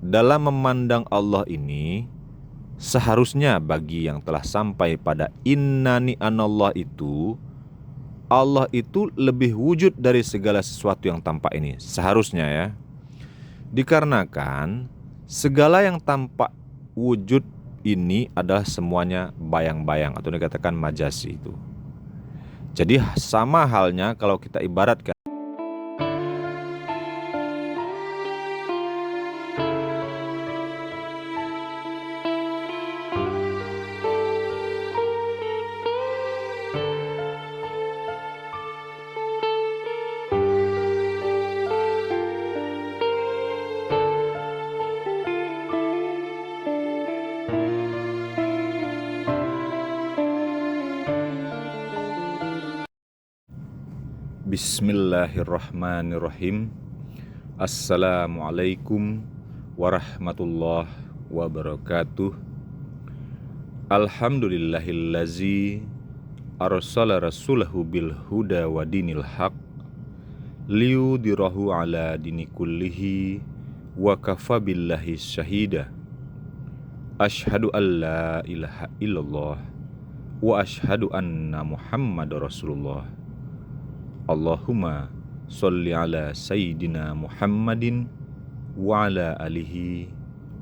dalam memandang Allah ini, seharusnya bagi yang telah sampai pada innani anallah itu, Allah itu lebih wujud dari segala sesuatu yang tampak ini. Seharusnya ya. Dikarenakan segala yang tampak wujud ini adalah semuanya bayang-bayang atau dikatakan majasi itu. Jadi sama halnya kalau kita ibaratkan Bismillahirrahmanirrahim. Assalamualaikum warahmatullahi wabarakatuh. Alhamdulillahillazi arsala rasulahu bil huda wa dinil haq liyudhirahu ala dini kullihi wa kafa billahi syahida. Asyhadu an la ilaha illallah wa asyhadu anna Muhammadar Rasulullah. Allahumma sholli ala sayyidina Muhammadin wa ala alihi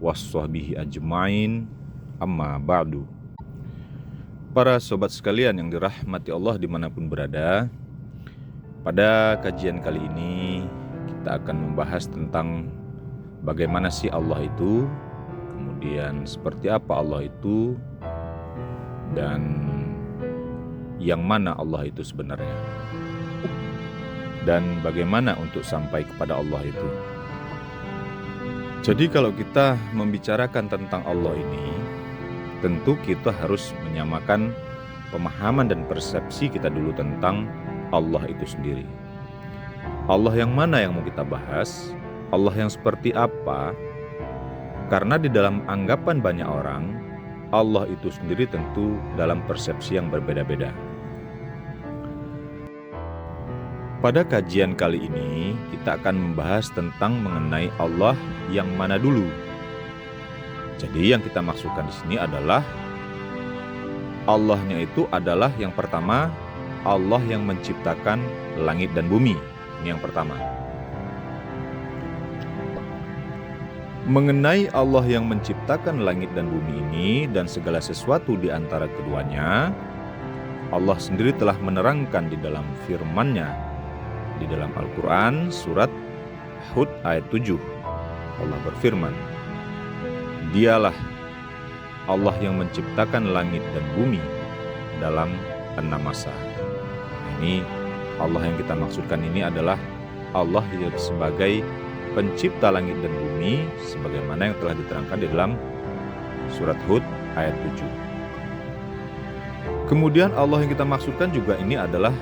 wassahbihi ajma'in, amma ba'du. Para sobat sekalian yang dirahmati Allah dimanapun berada, pada kajian kali ini kita akan membahas tentang bagaimana sih Allah itu, kemudian seperti apa Allah itu, dan yang mana Allah itu sebenarnya, dan bagaimana untuk sampai kepada Allah itu. Jadi kalau kita membicarakan tentang Allah ini, tentu kita harus menyamakan pemahaman dan persepsi kita dulu tentang Allah itu sendiri. Allah yang mana yang mau kita bahas? Allah yang seperti apa? Karena di dalam anggapan banyak orang, Allah itu sendiri tentu dalam persepsi yang berbeda-beda. Pada kajian kali ini, kita akan membahas tentang mengenai Allah yang mana dulu. Jadi yang kita maksudkan di sini adalah Allahnya itu adalah yang pertama, Allah yang menciptakan langit dan bumi. Ini yang pertama. Mengenai Allah yang menciptakan langit dan bumi ini dan segala sesuatu di antara keduanya, Allah sendiri telah menerangkan di dalam firman-Nya. Di dalam Al-Quran, surat Hud ayat 7, Allah berfirman, Dialah Allah yang menciptakan langit dan bumi dalam 6 masa. Ini Allah yang kita maksudkan ini adalah Allah yang sebagai pencipta langit dan bumi, sebagaimana yang telah diterangkan di dalam surat Hud ayat 7. Kemudian Allah yang kita maksudkan juga ini adalah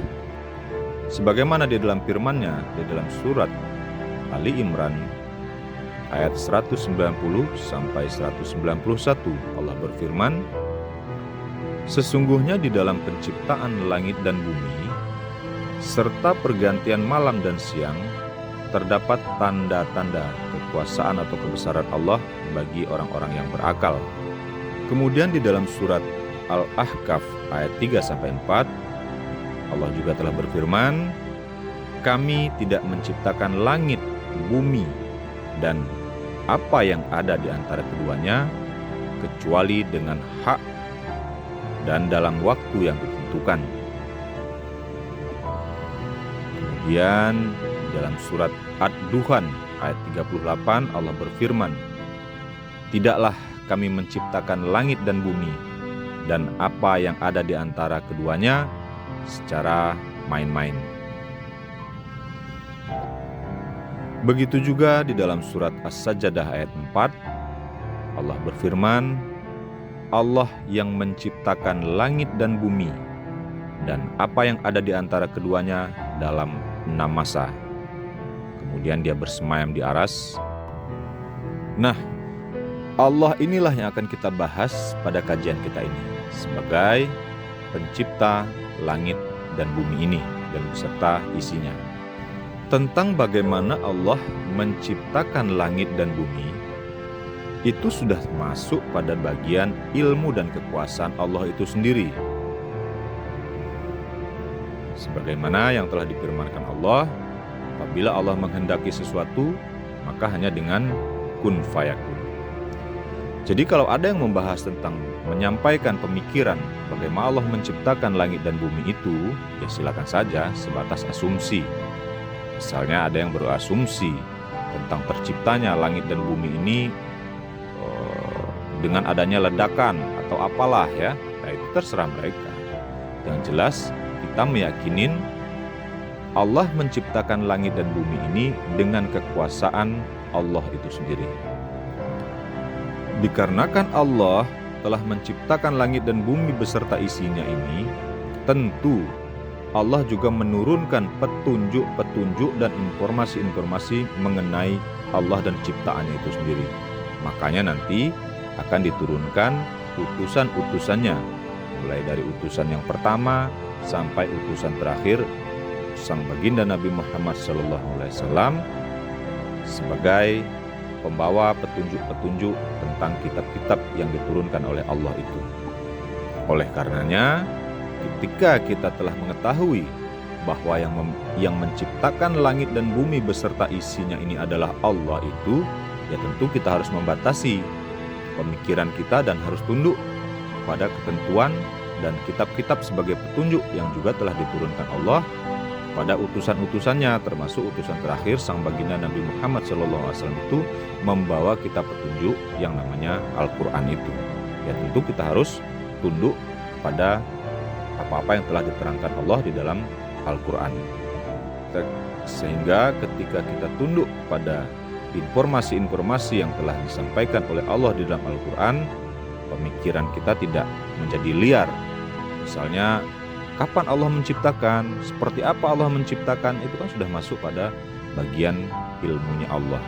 sebagaimana di dalam firman-Nya di dalam surat Ali Imran ayat 190 sampai 191, Allah berfirman, Sesungguhnya di dalam penciptaan langit dan bumi serta pergantian malam dan siang terdapat tanda-tanda kekuasaan atau kebesaran Allah bagi orang-orang yang berakal. Kemudian di dalam surat Al-Ahqaf ayat 3 sampai 4, Allah juga telah berfirman, Kami tidak menciptakan langit, bumi, dan apa yang ada di antara keduanya, kecuali dengan hak dan dalam waktu yang ditentukan. Kemudian dalam surat Ad-Duhan ayat 38, Allah berfirman, Tidaklah kami menciptakan langit dan bumi, dan apa yang ada di antara keduanya, secara main-main. Begitu juga di dalam surat As-Sajdah ayat 4, Allah berfirman, Allah yang menciptakan langit dan bumi dan apa yang ada di antara keduanya dalam 6 masa. Kemudian dia bersemayam di aras. Nah, Allah inilah yang akan kita bahas pada kajian kita ini sebagai pencipta langit dan bumi ini dan beserta isinya. Tentang bagaimana Allah menciptakan langit dan bumi itu sudah masuk pada bagian ilmu dan kekuasaan Allah itu sendiri. Sebagaimana yang telah difirmankan Allah, apabila Allah menghendaki sesuatu, maka hanya dengan kun fayakun. Jadi kalau ada yang membahas tentang menyampaikan pemikiran bagaimana Allah menciptakan langit dan bumi itu, ya silakan saja sebatas asumsi. Misalnya ada yang berasumsi tentang terciptanya langit dan bumi ini dengan adanya ledakan atau apalah ya, nah itu terserah mereka. Yang jelas kita meyakinin Allah menciptakan langit dan bumi ini dengan kekuasaan Allah itu sendiri. Dikarenakan Allah telah menciptakan langit dan bumi beserta isinya ini, tentu Allah juga menurunkan petunjuk-petunjuk dan informasi-informasi mengenai Allah dan ciptaannya itu sendiri. Makanya nanti akan diturunkan utusan-utusannya, mulai dari utusan yang pertama sampai utusan terakhir, sang baginda Nabi Muhammad SAW sebagai pembawa petunjuk-petunjuk tentang kitab-kitab yang diturunkan oleh Allah itu. Oleh karenanya, ketika kita telah mengetahui bahwa yang menciptakan langit dan bumi beserta isinya ini adalah Allah itu, ya tentu kita harus membatasi pemikiran kita dan harus tunduk pada ketentuan dan kitab-kitab sebagai petunjuk yang juga telah diturunkan Allah pada utusan-utusannya, termasuk utusan terakhir sang baginda Nabi Muhammad SAW itu membawa kitab petunjuk yang namanya Al-Quran itu. Ya tentu kita harus tunduk pada apa-apa yang telah diterangkan Allah di dalam Al-Quran. Sehingga ketika kita tunduk pada informasi-informasi yang telah disampaikan oleh Allah di dalam Al-Quran, pemikiran kita tidak menjadi liar. Misalnya, kapan Allah menciptakan, seperti apa Allah menciptakan, itu kan sudah masuk pada bagian ilmunya Allah.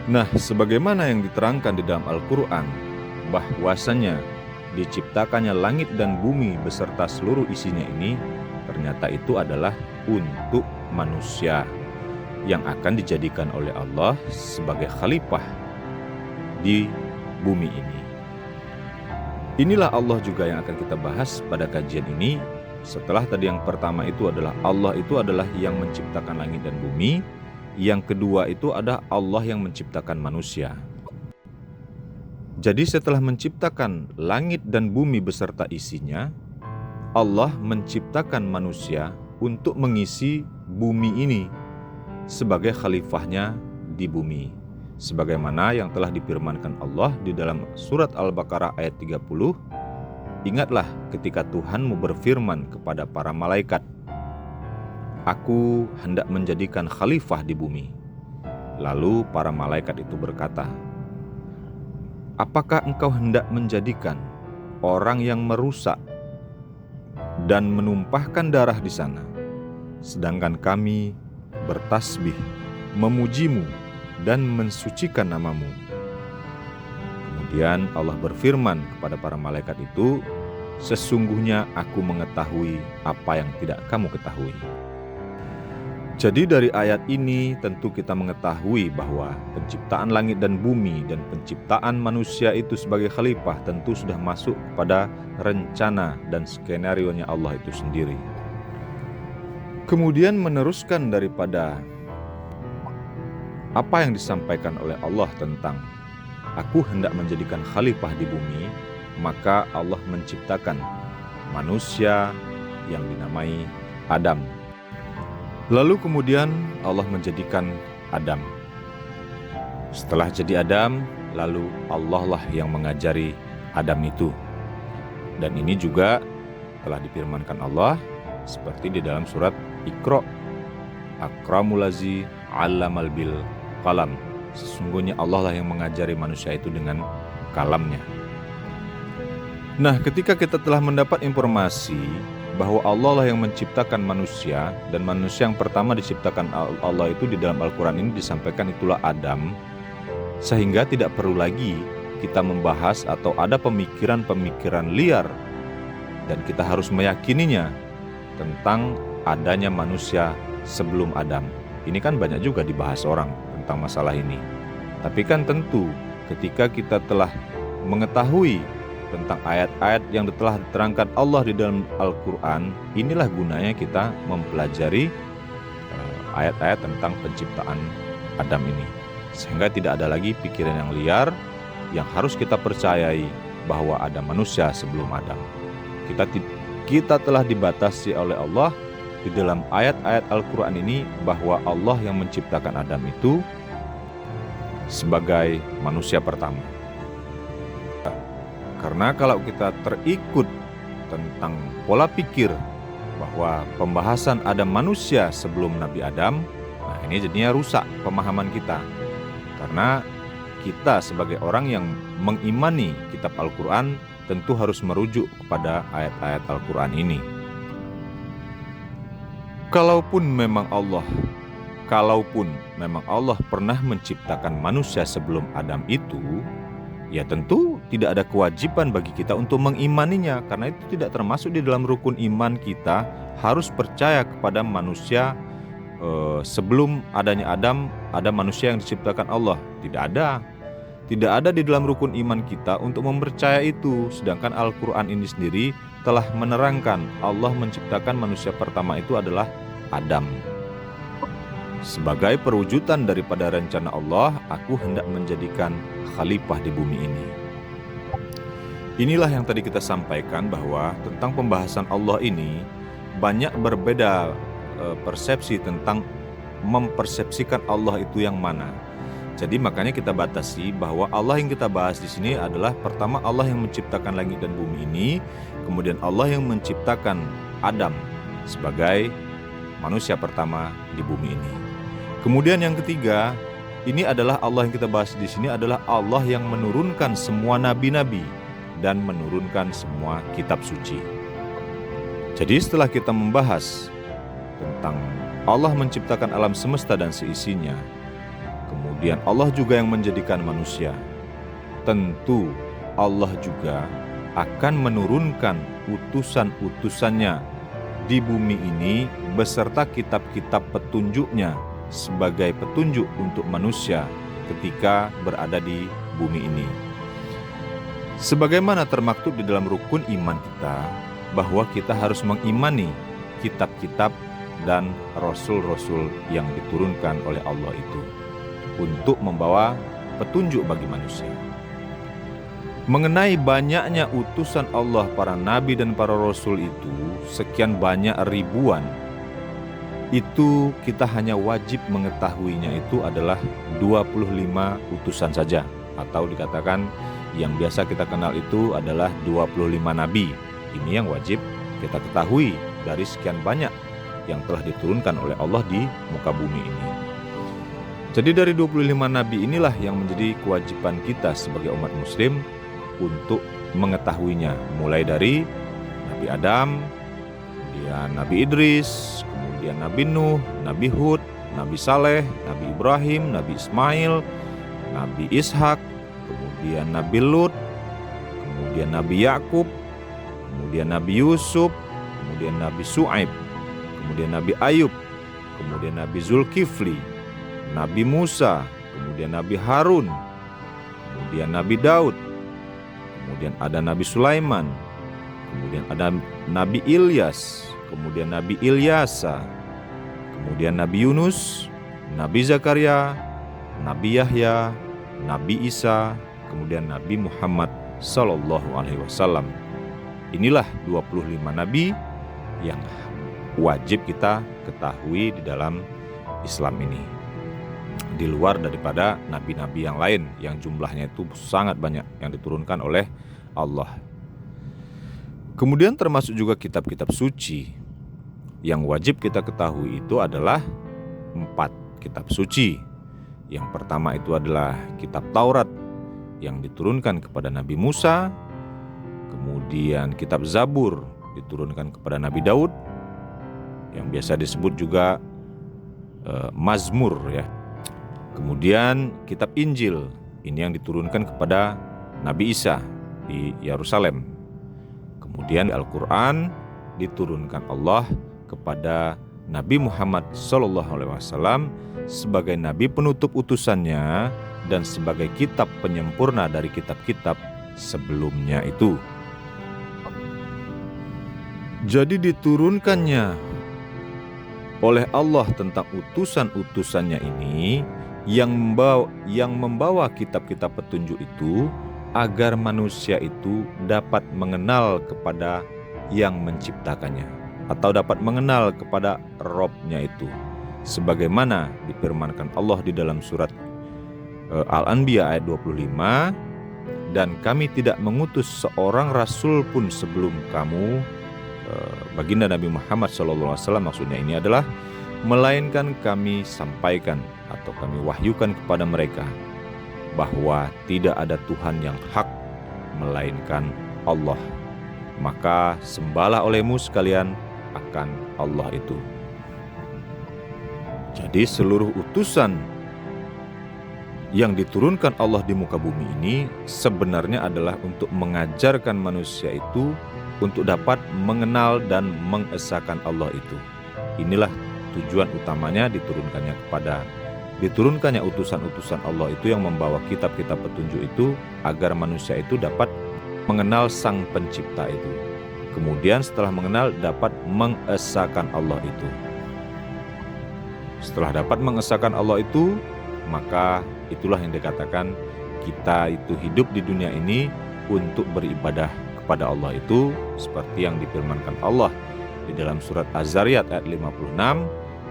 Nah, sebagaimana yang diterangkan di dalam Al-Quran, bahwasanya diciptakannya langit dan bumi beserta seluruh isinya ini, ternyata itu adalah untuk manusia yang akan dijadikan oleh Allah sebagai khalifah di bumi ini. Inilah Allah juga yang akan kita bahas pada kajian ini. Setelah tadi yang pertama itu adalah Allah itu adalah yang menciptakan langit dan bumi. Yang kedua itu ada Allah yang menciptakan manusia. Jadi setelah menciptakan langit dan bumi beserta isinya, Allah menciptakan manusia untuk mengisi bumi ini sebagai khalifahnya di bumi. Sebagaimana yang telah difirmankan Allah di dalam surat Al-Baqarah ayat 30, ingatlah ketika Tuhanmu berfirman kepada para malaikat, Aku hendak menjadikan khalifah di bumi. Lalu para malaikat itu berkata, Apakah engkau hendak menjadikan orang yang merusak dan menumpahkan darah di sana, sedangkan kami bertasbih, memujimu dan mensucikan namamu? Kemudian Allah berfirman kepada para malaikat itu, Sesungguhnya aku mengetahui apa yang tidak kamu ketahui. Jadi dari ayat ini tentu kita mengetahui bahwa penciptaan langit dan bumi dan penciptaan manusia itu sebagai khalifah tentu sudah masuk pada rencana dan skenarionya Allah itu sendiri. Kemudian meneruskan daripada apa yang disampaikan oleh Allah tentang Aku hendak menjadikan khalifah di bumi, maka Allah menciptakan manusia yang dinamai Adam. Lalu kemudian Allah menjadikan Adam. Setelah jadi Adam, lalu Allah lah yang mengajari Adam itu. Dan ini juga telah difirmankan Allah seperti di dalam surat Iqra, Akramul ladzi 'allamal bil qalam. Sesungguhnya Allah lah yang mengajari manusia itu dengan kalamnya. Nah, ketika kita telah mendapat informasi bahwa Allah lah yang menciptakan manusia, dan manusia yang pertama diciptakan Allah itu di dalam Al-Quran ini disampaikan itulah Adam, sehingga tidak perlu lagi kita membahas atau ada pemikiran-pemikiran liar, dan kita harus meyakininya tentang adanya manusia sebelum Adam. Ini kan banyak juga dibahas orang tentang masalah ini. Tapi kan tentu ketika kita telah mengetahui tentang ayat-ayat yang telah diterangkan Allah di dalam Al-Quran, inilah gunanya kita mempelajari ayat-ayat tentang penciptaan Adam ini. Sehingga tidak ada lagi pikiran yang liar yang harus kita percayai bahwa ada manusia sebelum Adam. Kita telah dibatasi oleh Allah di dalam ayat-ayat Al-Quran ini bahwa Allah yang menciptakan Adam itu sebagai manusia pertama. Karena kalau kita terikut tentang pola pikir bahwa pembahasan ada manusia sebelum Nabi Adam, nah ini jadinya rusak pemahaman kita. Karena kita sebagai orang yang mengimani kitab Al-Quran tentu harus merujuk kepada ayat-ayat Al-Quran ini. Kalaupun memang Allah pernah menciptakan manusia sebelum Adam itu, ya tentu tidak ada kewajiban bagi kita untuk mengimaninya, karena itu tidak termasuk di dalam rukun iman kita harus percaya kepada manusia sebelum adanya Adam, ada manusia yang diciptakan Allah. Tidak ada di dalam rukun iman kita untuk mempercaya itu. Sedangkan Al-Quran ini sendiri telah menerangkan Allah menciptakan manusia pertama itu adalah Adam. Sebagai perwujudan daripada rencana Allah, aku hendak menjadikan khalifah di bumi ini. Inilah yang tadi kita sampaikan bahwa tentang pembahasan Allah ini banyak berbeda persepsi tentang mempersepsikan Allah itu yang mana. Jadi makanya kita batasi bahwa Allah yang kita bahas di sini adalah pertama Allah yang menciptakan langit dan bumi ini, kemudian Allah yang menciptakan Adam sebagai manusia pertama di bumi ini. Kemudian yang ketiga, ini adalah Allah yang kita bahas di sini adalah Allah yang menurunkan semua nabi-nabi dan menurunkan semua kitab suci. Jadi setelah kita membahas tentang Allah menciptakan alam semesta dan seisinya, kemudian Allah juga yang menjadikan manusia, tentu Allah juga akan menurunkan utusan-utusannya di bumi ini beserta kitab-kitab petunjuknya sebagai petunjuk untuk manusia ketika berada di bumi ini. Sebagaimana termaktub di dalam rukun iman kita bahwa kita harus mengimani kitab-kitab dan rasul-rasul yang diturunkan oleh Allah itu untuk membawa petunjuk bagi manusia. Mengenai banyaknya utusan Allah, para nabi dan para rasul itu sekian banyak ribuan, itu kita hanya wajib mengetahuinya itu adalah 25 utusan saja, atau dikatakan yang biasa kita kenal itu adalah 25 nabi. Ini yang wajib kita ketahui dari sekian banyak yang telah diturunkan oleh Allah di muka bumi ini. Jadi dari 25 nabi inilah yang menjadi kewajiban kita sebagai umat muslim untuk mengetahuinya, mulai dari Nabi Adam, kemudian Nabi Idris, kemudian Nabi Nuh, Nabi Hud, Nabi Saleh, Nabi Ibrahim, Nabi Ismail, Nabi Ishak, kemudian Nabi Lut, kemudian Nabi Yakub, kemudian Nabi Yusuf, kemudian Nabi Su'aib, kemudian Nabi Ayub, kemudian Nabi Zulkifli, Nabi Musa, kemudian Nabi Harun, kemudian Nabi Daud, kemudian ada Nabi Sulaiman, kemudian ada Nabi Ilyas, kemudian Nabi Ilyasa, kemudian Nabi Yunus, Nabi Zakaria, Nabi Yahya, Nabi Isa, kemudian Nabi Muhammad Sallallahu Alaihi Wasallam. Inilah 25 nabi yang wajib kita ketahui di dalam Islam ini, di luar daripada nabi-nabi yang lain yang jumlahnya itu sangat banyak yang diturunkan oleh Allah. Kemudian termasuk juga kitab-kitab suci yang wajib kita ketahui itu adalah 4 kitab suci. Yang pertama itu adalah kitab Taurat yang diturunkan kepada Nabi Musa, kemudian kitab Zabur diturunkan kepada Nabi Daud yang biasa disebut juga Mazmur ya. Kemudian kitab Injil ini yang diturunkan kepada Nabi Isa di Yerusalem. Kemudian Al-Quran diturunkan Allah kepada Nabi Muhammad SAW sebagai nabi penutup utusannya dan sebagai kitab penyempurna dari kitab-kitab sebelumnya itu. Jadi diturunkannya oleh Allah tentang utusan-utusannya ini yang membawa kitab-kitab petunjuk itu agar manusia itu dapat mengenal kepada yang menciptakannya atau dapat mengenal kepada Robnya itu. Sebagaimana difirmankan Allah di dalam surat Al-Anbiya ayat 25, dan kami tidak mengutus seorang rasul pun sebelum kamu, baginda Nabi Muhammad SAW, maksudnya ini adalah melainkan kami sampaikan atau kami wahyukan kepada mereka bahwa tidak ada Tuhan yang hak melainkan Allah. Maka sembahlah olehmu sekalian akan Allah itu. Jadi seluruh utusan yang diturunkan Allah di muka bumi ini sebenarnya adalah untuk mengajarkan manusia itu untuk dapat mengenal dan mengesahkan Allah itu. Inilah tujuan utamanya diturunkannya utusan-utusan Allah itu yang membawa kitab-kitab petunjuk itu agar manusia itu dapat mengenal Sang Pencipta itu. Kemudian setelah mengenal dapat mengesahkan Allah itu. Setelah dapat mengesahkan Allah itu, maka itulah yang dikatakan kita itu hidup di dunia ini untuk beribadah kepada Allah itu, seperti yang difirmankan Allah di dalam surat Az-Zariyat ayat 56,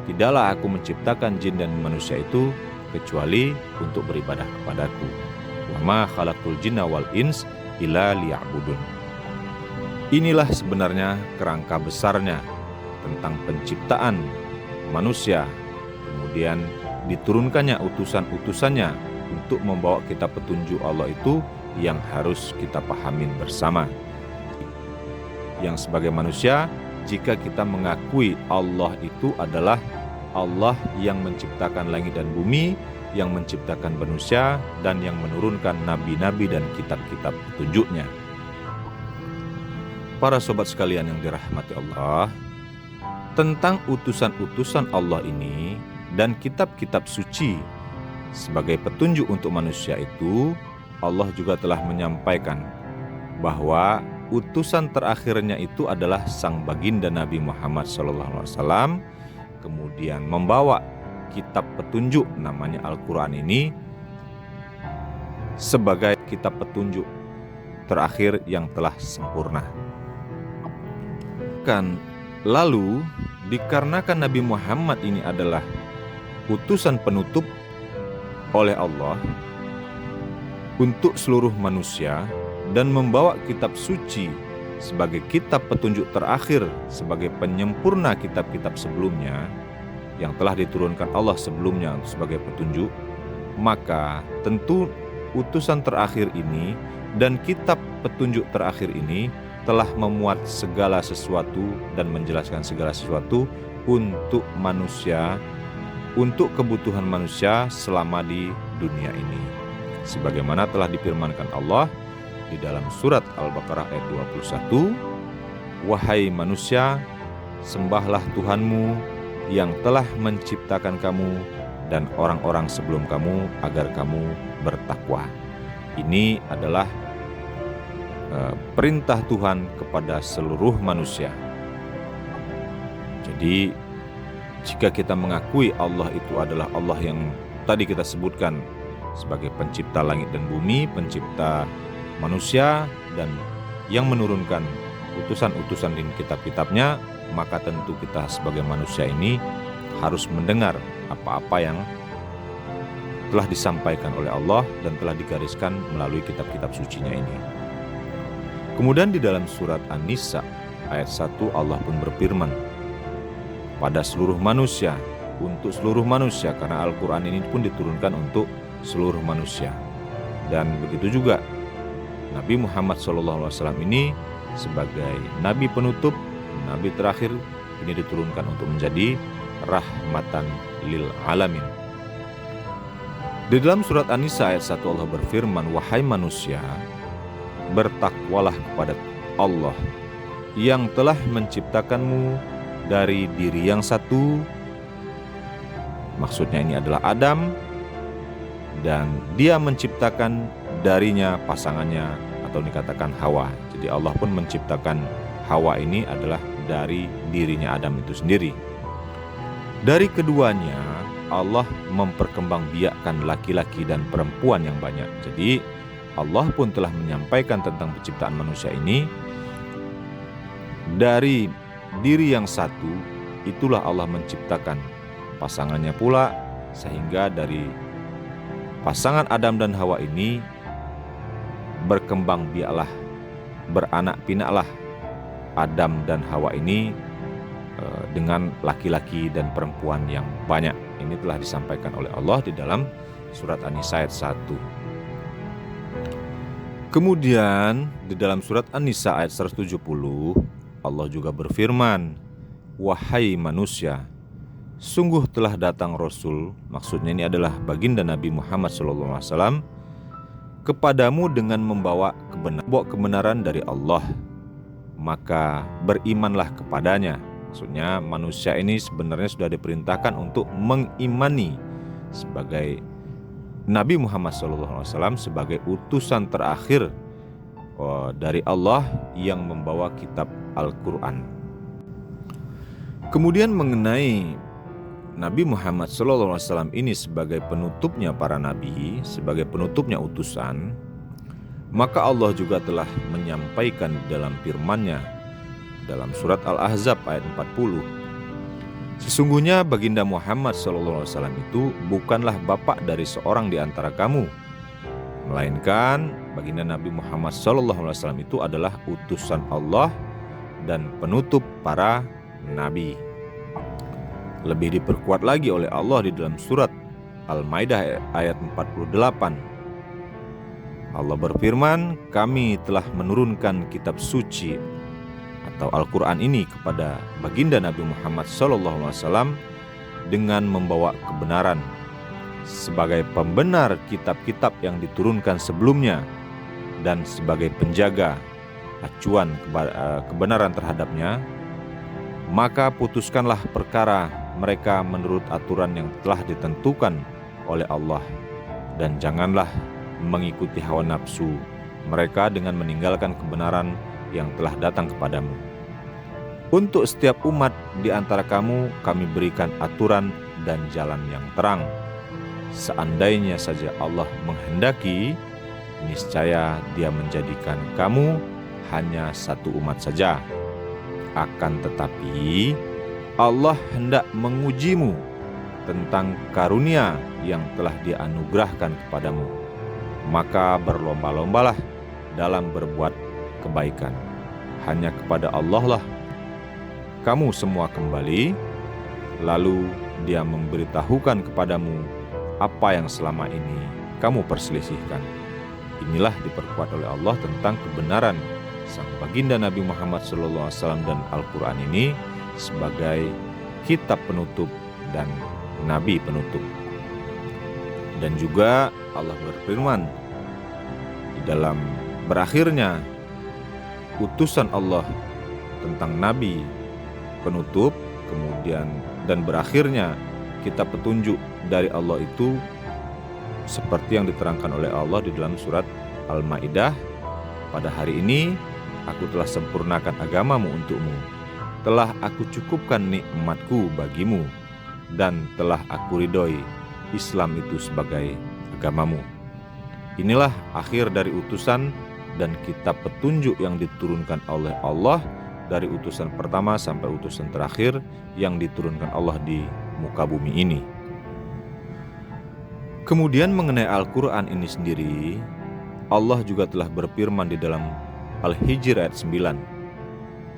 tidaklah aku menciptakan jin dan manusia itu kecuali untuk beribadah kepadaku. Wa ma khalaqtul jinna wal ins illa liya'budun. Inilah sebenarnya kerangka besarnya tentang penciptaan manusia, kemudian diturunkannya utusan-utusannya untuk membawa kita petunjuk Allah itu yang harus kita pahamin bersama. Yang sebagai manusia, jika kita mengakui Allah itu adalah Allah yang menciptakan langit dan bumi, yang menciptakan manusia, dan yang menurunkan nabi-nabi dan kitab-kitab petunjuknya. Para sobat sekalian yang dirahmati Allah, tentang utusan-utusan Allah ini dan kitab-kitab suci sebagai petunjuk untuk manusia itu, Allah juga telah menyampaikan bahwa utusan terakhirnya itu adalah sang baginda Nabi Muhammad SAW, kemudian membawa kitab petunjuk namanya Al-Quran ini sebagai kitab petunjuk terakhir yang telah sempurna. Lalu dikarenakan Nabi Muhammad ini adalah utusan penutup oleh Allah untuk seluruh manusia dan membawa kitab suci sebagai kitab petunjuk terakhir, sebagai penyempurna kitab-kitab sebelumnya yang telah diturunkan Allah sebelumnya sebagai petunjuk, maka tentu utusan terakhir ini dan kitab petunjuk terakhir ini telah memuat segala sesuatu dan menjelaskan segala sesuatu untuk manusia, untuk kebutuhan manusia selama di dunia ini. Sebagaimana telah difirmankan Allah di dalam surat Al-Baqarah ayat 21, "Wahai manusia, sembahlah Tuhanmu yang telah menciptakan kamu dan orang-orang sebelum kamu agar kamu bertakwa." Ini adalah perintah Tuhan kepada seluruh manusia. Jadi jika kita mengakui Allah itu adalah Allah yang tadi kita sebutkan sebagai pencipta langit dan bumi, pencipta manusia, dan yang menurunkan utusan-utusan di kitab-kitabnya, maka tentu kita sebagai manusia ini harus mendengar apa-apa yang telah disampaikan oleh Allah dan telah digariskan melalui kitab-kitab sucinya ini. Kemudian di dalam surat An-Nisa ayat 1 Allah pun berfirman, pada seluruh manusia, untuk seluruh manusia, karena Al-Quran ini pun diturunkan untuk seluruh manusia. Dan begitu juga Nabi Muhammad SAW ini sebagai Nabi penutup, Nabi terakhir, ini diturunkan untuk menjadi rahmatan lil alamin. Di dalam surat An-Nisa ayat 1 Allah berfirman, wahai manusia, bertakwalah kepada Allah yang telah menciptakanmu dari diri yang satu, maksudnya ini adalah Adam, dan Dia menciptakan darinya pasangannya, atau dikatakan Hawa. Jadi Allah pun menciptakan Hawa ini adalah dari dirinya Adam itu sendiri. Dari keduanya Allah memperkembangbiakkan laki-laki dan perempuan yang banyak. Jadi Allah pun telah menyampaikan tentang penciptaan manusia ini. Dari diri yang satu itulah Allah menciptakan pasangannya pula, sehingga dari pasangan Adam dan Hawa ini berkembang biaklah, beranak pinaklah Adam dan Hawa ini dengan laki-laki dan perempuan yang banyak. Ini telah disampaikan oleh Allah di dalam surat An-Nisa ayat 1. Kemudian di dalam surat An-Nisa ayat 170 Allah juga berfirman, "Wahai manusia, sungguh telah datang Rasul," maksudnya ini adalah baginda Nabi Muhammad SAW, "kepadamu dengan membawa kebenaran dari Allah, maka berimanlah kepadanya." Maksudnya manusia ini sebenarnya sudah diperintahkan untuk mengimani sebagai Nabi Muhammad SAW sebagai utusan terakhir dari Allah yang membawa kitab Al-Quran. Kemudian mengenai Nabi Muhammad SAW ini sebagai penutupnya para nabi, sebagai penutupnya utusan, maka Allah juga telah menyampaikan dalam firman-Nya dalam surat Al-Ahzab ayat 40, "Sesungguhnya baginda Muhammad SAW itu bukanlah bapak dari seorang di antara kamu, melainkan baginda Nabi Muhammad SAW itu adalah utusan Allah dan penutup para nabi." Lebih diperkuat lagi oleh Allah di dalam surat Al-Maidah ayat 48. Allah berfirman, "Kami telah menurunkan kitab suci atau Al-Quran ini kepada baginda Nabi Muhammad SAW dengan membawa kebenaran sebagai pembenar kitab-kitab yang diturunkan sebelumnya dan sebagai penjaga acuan kebenaran terhadapnya. Maka putuskanlah perkara mereka menurut aturan yang telah ditentukan oleh Allah, dan janganlah mengikuti hawa nafsu mereka dengan meninggalkan kebenaran yang telah datang kepadamu. Untuk setiap umat di antara kamu kami berikan aturan dan jalan yang terang. Seandainya saja Allah menghendaki, niscaya Dia menjadikan kamu hanya satu umat saja. Akan tetapi Allah hendak mengujimu tentang karunia yang telah Dia anugerahkan kepadamu. Maka berlomba-lombalah dalam berbuat kebaikan. Hanya kepada Allah lah kamu semua kembali, lalu Dia memberitahukan kepadamu apa yang selama ini kamu perselisihkan. Inilah diperkuat oleh Allah tentang kebenaran sang baginda Nabi Muhammad SAW dan Al-Quran ini sebagai kitab penutup dan nabi penutup. Dan juga Allah berfirman di dalam berakhirnya utusan Allah tentang nabi penutup, kemudian dan berakhirnya kitab petunjuk dari Allah itu seperti yang diterangkan oleh Allah di dalam surat Al-Maidah, "Pada hari ini aku telah sempurnakan agamamu untukmu, telah aku cukupkan nikmatku bagimu, dan telah aku ridhoi Islam itu sebagai agamamu." Inilah akhir dari utusan dan kitab petunjuk yang diturunkan oleh Allah dari utusan pertama sampai utusan terakhir yang diturunkan Allah di muka bumi ini. Kemudian mengenai Al-Quran ini sendiri, Allah juga telah berfirman di dalam Al-Hijr ayat 9,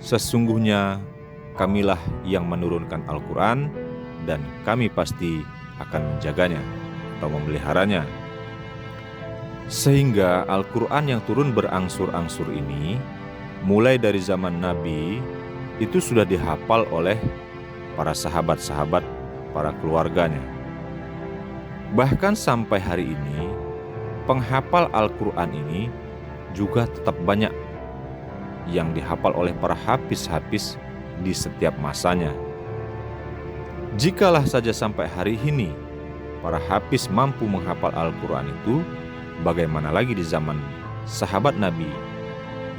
"Sesungguhnya kamilah yang menurunkan Al-Quran dan kami pasti akan menjaganya atau memeliharanya." Sehingga Al-Quran yang turun berangsur-angsur ini mulai dari zaman Nabi itu sudah dihafal oleh para sahabat-sahabat, para keluarganya. Bahkan sampai hari ini penghafal Al-Quran ini juga tetap banyak yang dihafal oleh para hafiz-hafiz di setiap masanya. Jikalah saja sampai hari ini para hafiz mampu menghafal Al-Quran itu, bagaimana lagi di zaman sahabat Nabi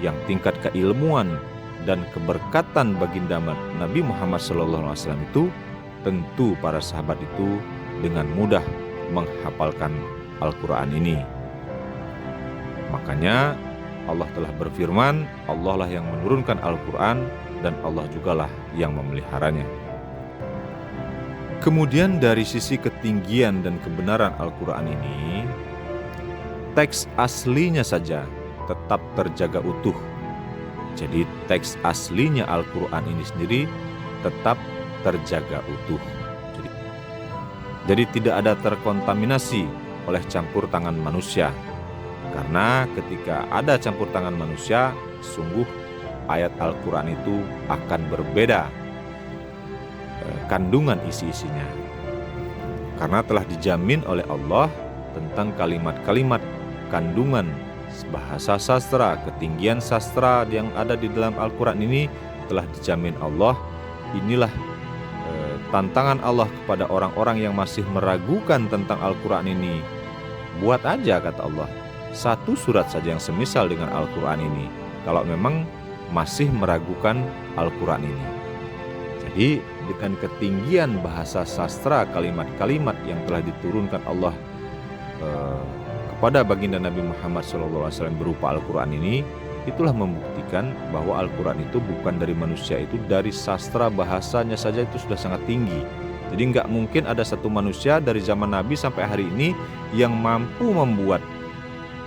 yang tingkat keilmuan dan keberkatan baginda Nabi Muhammad SAW itu, tentu para sahabat itu dengan mudah menghafalkan Al-Quran ini. Makanya Allah telah berfirman, Allah lah yang menurunkan Al-Quran dan Allah jugalah yang memeliharanya. Kemudian dari sisi ketinggian dan kebenaran Al-Quran ini, teks aslinya saja tetap terjaga utuh. Jadi teks aslinya Al-Quran ini sendiri tetap terjaga utuh. Jadi tidak ada terkontaminasi oleh campur tangan manusia. Karena ketika ada campur tangan manusia, sungguh ayat Al-Quran itu akan berbeda kandungan isi-isinya. Karena telah dijamin oleh Allah tentang kalimat-kalimat kandungan bahasa sastra, ketinggian sastra yang ada di dalam Al-Quran ini telah dijamin Allah. Inilah tantangan Allah kepada orang-orang yang masih meragukan tentang Al-Quran ini. Buat aja, kata Allah, satu surat saja yang semisal dengan Al-Quran ini, kalau memang masih meragukan Al-Quran ini. Jadi dengan ketinggian bahasa sastra, kalimat-kalimat yang telah diturunkan Allah kepada baginda Nabi Muhammad SAW berupa Al-Quran ini, itulah membuktikan bahwa Al-Quran itu bukan dari manusia, itu dari sastra bahasanya saja itu sudah sangat tinggi. Jadi nggak mungkin ada satu manusia dari zaman Nabi sampai hari ini yang mampu membuat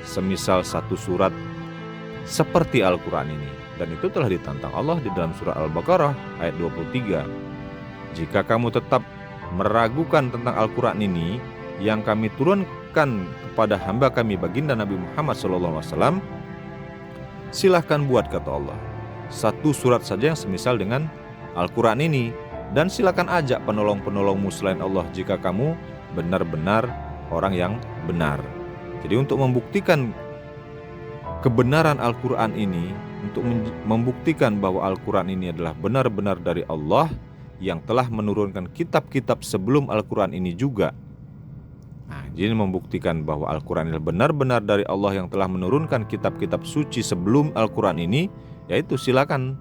semisal satu surat seperti Al-Quran ini. Dan itu telah ditantang Allah di dalam surah Al-Baqarah ayat 23. Jika kamu tetap meragukan tentang Al-Quran ini yang kami turunkan kepada hamba kami baginda Nabi Muhammad SAW, silahkan buat, kata Allah, satu surat saja yang semisal dengan Al-Quran ini. Dan silakan ajak penolong-penolongmu selain Allah jika kamu benar-benar orang yang benar. Jadi untuk membuktikan kebenaran Al-Quran ini, untuk membuktikan bahwa Al-Quran ini adalah benar-benar dari Allah yang telah menurunkan kitab-kitab sebelum Al-Quran ini juga. Nah, jadi membuktikan bahwa Al-Quran adalah benar-benar dari Allah yang telah menurunkan kitab-kitab suci sebelum Al-Quran ini, yaitu silakan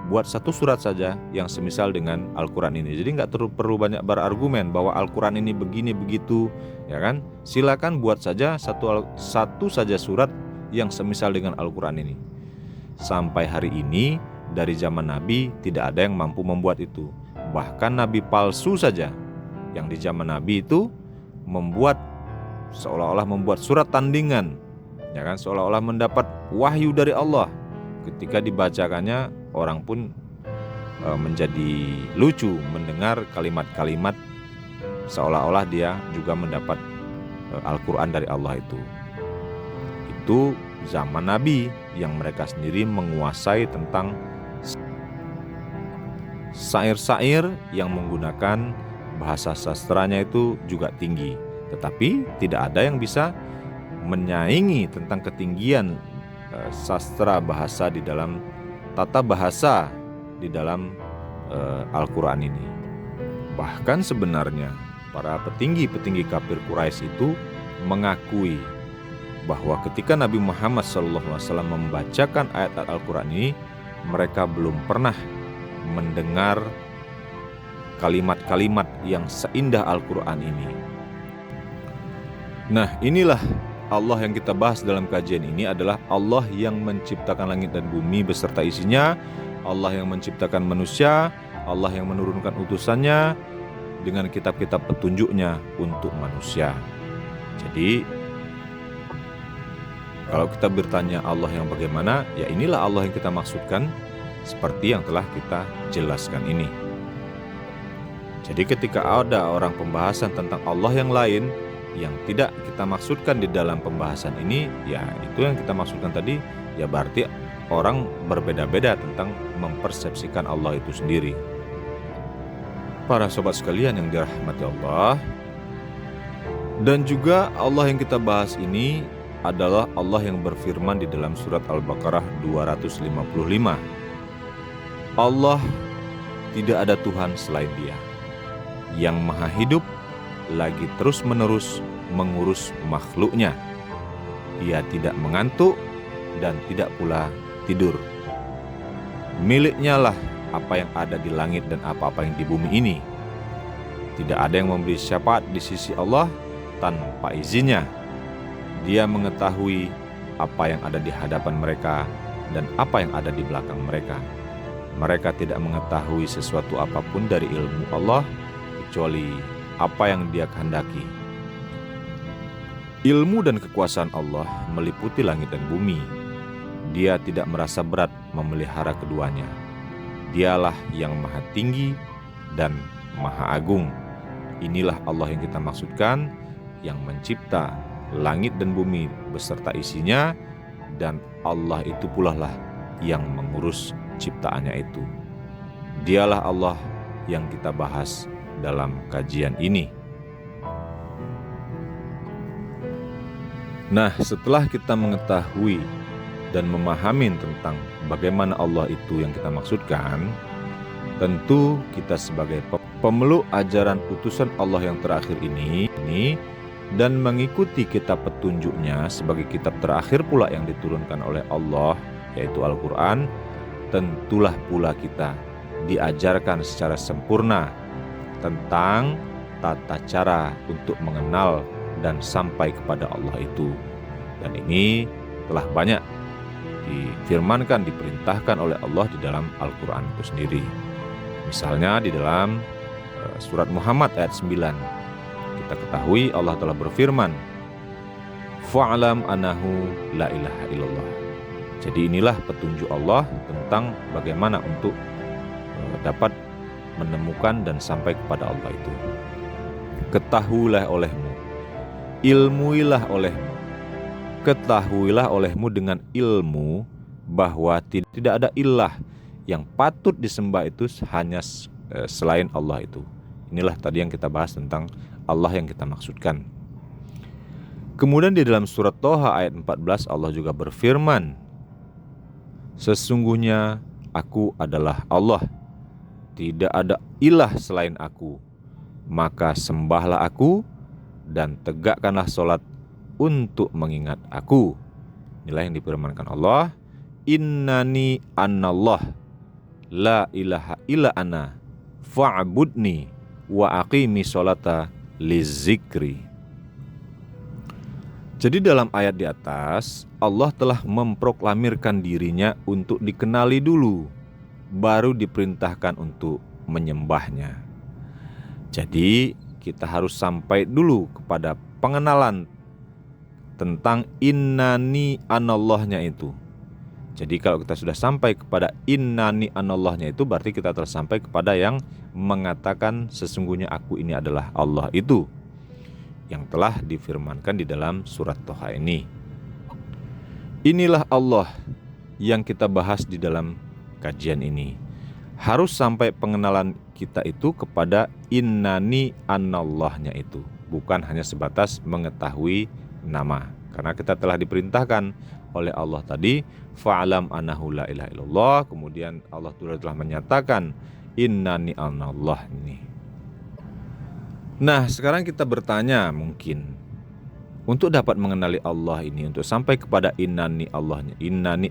buat satu surat saja yang semisal dengan Al-Quran ini. Jadi nggak perlu banyak berargumen bahwa Al-Quran ini begini begitu, ya kan? Silakan buat saja satu saja surat yang semisal dengan Al-Quran ini. Sampai hari ini dari zaman Nabi tidak ada yang mampu membuat itu. Bahkan Nabi palsu saja yang di zaman Nabi itu membuat seolah-olah membuat surat tandingan, ya kan? Seolah-olah mendapat wahyu dari Allah. Ketika dibacakannya, orang pun menjadi lucu mendengar kalimat-kalimat seolah-olah dia juga mendapat Al-Quran dari Allah itu. Itu zaman Nabi yang mereka sendiri menguasai tentang syair-syair yang menggunakan bahasa sastranya itu juga tinggi. Tetapi tidak ada yang bisa menyaingi tentang ketinggian sastra bahasa di dalam tata bahasa di dalam Al-Quran ini. Bahkan sebenarnya para petinggi-petinggi kafir Quraisy itu mengakui bahwa ketika Nabi Muhammad SAW membacakan ayat-ayat Al-Quran ini, mereka belum pernah mendengar kalimat-kalimat yang seindah Al-Quran ini. Nah, inilah Allah yang kita bahas dalam kajian ini adalah Allah yang menciptakan langit dan bumi beserta isinya, Allah yang menciptakan manusia, Allah yang menurunkan utusannya dengan kitab-kitab petunjuknya untuk manusia. Jadi kalau kita bertanya Allah yang bagaimana, ya inilah Allah yang kita maksudkan seperti yang telah kita jelaskan ini. Jadi ketika ada orang pembahasan tentang Allah yang lain yang tidak kita maksudkan di dalam pembahasan ini, ya itu yang kita maksudkan tadi, ya berarti orang berbeda-beda tentang mempersepsikan Allah itu sendiri. Para sobat sekalian yang dirahmati Allah, dan juga Allah yang kita bahas ini adalah Allah yang berfirman di dalam surat Al-Baqarah 255. Allah tidak ada Tuhan selain Dia, yang maha hidup, lagi terus-menerus mengurus makhluknya. Dia tidak mengantuk dan tidak pula tidur. Miliknya lah apa yang ada di langit dan apa-apa yang di bumi ini. Tidak ada yang memberi syafaat di sisi Allah tanpa izinnya. Dia mengetahui apa yang ada di hadapan mereka dan apa yang ada di belakang mereka. Mereka tidak mengetahui sesuatu apapun dari ilmu Allah kecuali apa yang Dia kehendaki. Ilmu dan kekuasaan Allah meliputi langit dan bumi. Dia tidak merasa berat memelihara keduanya. Dialah yang maha tinggi dan maha agung. Inilah Allah yang kita maksudkan, yang mencipta langit dan bumi beserta isinya, dan Allah itu pula lah yang mengurus ciptaannya itu. Dialah Allah yang kita bahas dalam kajian ini. Nah, setelah kita mengetahui dan memahami tentang bagaimana Allah itu yang kita maksudkan, tentu kita sebagai pemeluk ajaran utusan Allah yang terakhir ini dan mengikuti kitab petunjuknya sebagai kitab terakhir pula yang diturunkan oleh Allah, yaitu Al-Quran, tentulah pula kita diajarkan secara sempurna tentang tata cara untuk mengenal dan sampai kepada Allah itu. Dan ini telah banyak difirmankan, diperintahkan oleh Allah di dalam Al-Quran itu sendiri. Misalnya di dalam surat Muhammad ayat 9, kita ketahui Allah telah berfirman, fa'alam annahu la ilaha illallah. Jadi inilah petunjuk Allah tentang bagaimana untuk dapat menemukan dan sampai kepada Allah itu. Ketahuilah olehmu, ilmuilah olehmu, ketahuilah olehmu dengan ilmu bahwa tidak ada ilah yang patut disembah itu hanya selain Allah itu. Inilah tadi yang kita bahas tentang Allah yang kita maksudkan. Kemudian di dalam surat Toha ayat 14 Allah juga berfirman, sesungguhnya aku adalah Allah, tidak ada ilah selain aku, maka sembahlah aku dan tegakkanlah sholat untuk mengingat aku. Inilah yang difirmankan Allah, innani anallah la ilaha illa ana fa'budni wa aqimi sholata lizikri. Jadi dalam ayat di atas Allah telah memproklamirkan dirinya untuk dikenali dulu, baru diperintahkan untuk menyembahnya. Jadi kita harus sampai dulu kepada pengenalan tentang innani anallahnya itu. Jadi kalau kita sudah sampai kepada innani anallahnya itu, berarti kita telah sampai kepada yang mengatakan sesungguhnya aku ini adalah Allah itu, yang telah difirmankan di dalam surat Toha ini. Inilah Allah yang kita bahas di dalam kajian ini. Harus sampai pengenalan kita itu kepada innani anallahnya itu, bukan hanya sebatas mengetahui nama. Karena kita telah diperintahkan oleh Allah tadi, fa'alam annahu la ilaha illallah. Kemudian Allah telah menyatakan innani anallah ini. Nah, sekarang kita bertanya mungkin, untuk dapat mengenali Allah ini, untuk sampai kepada innani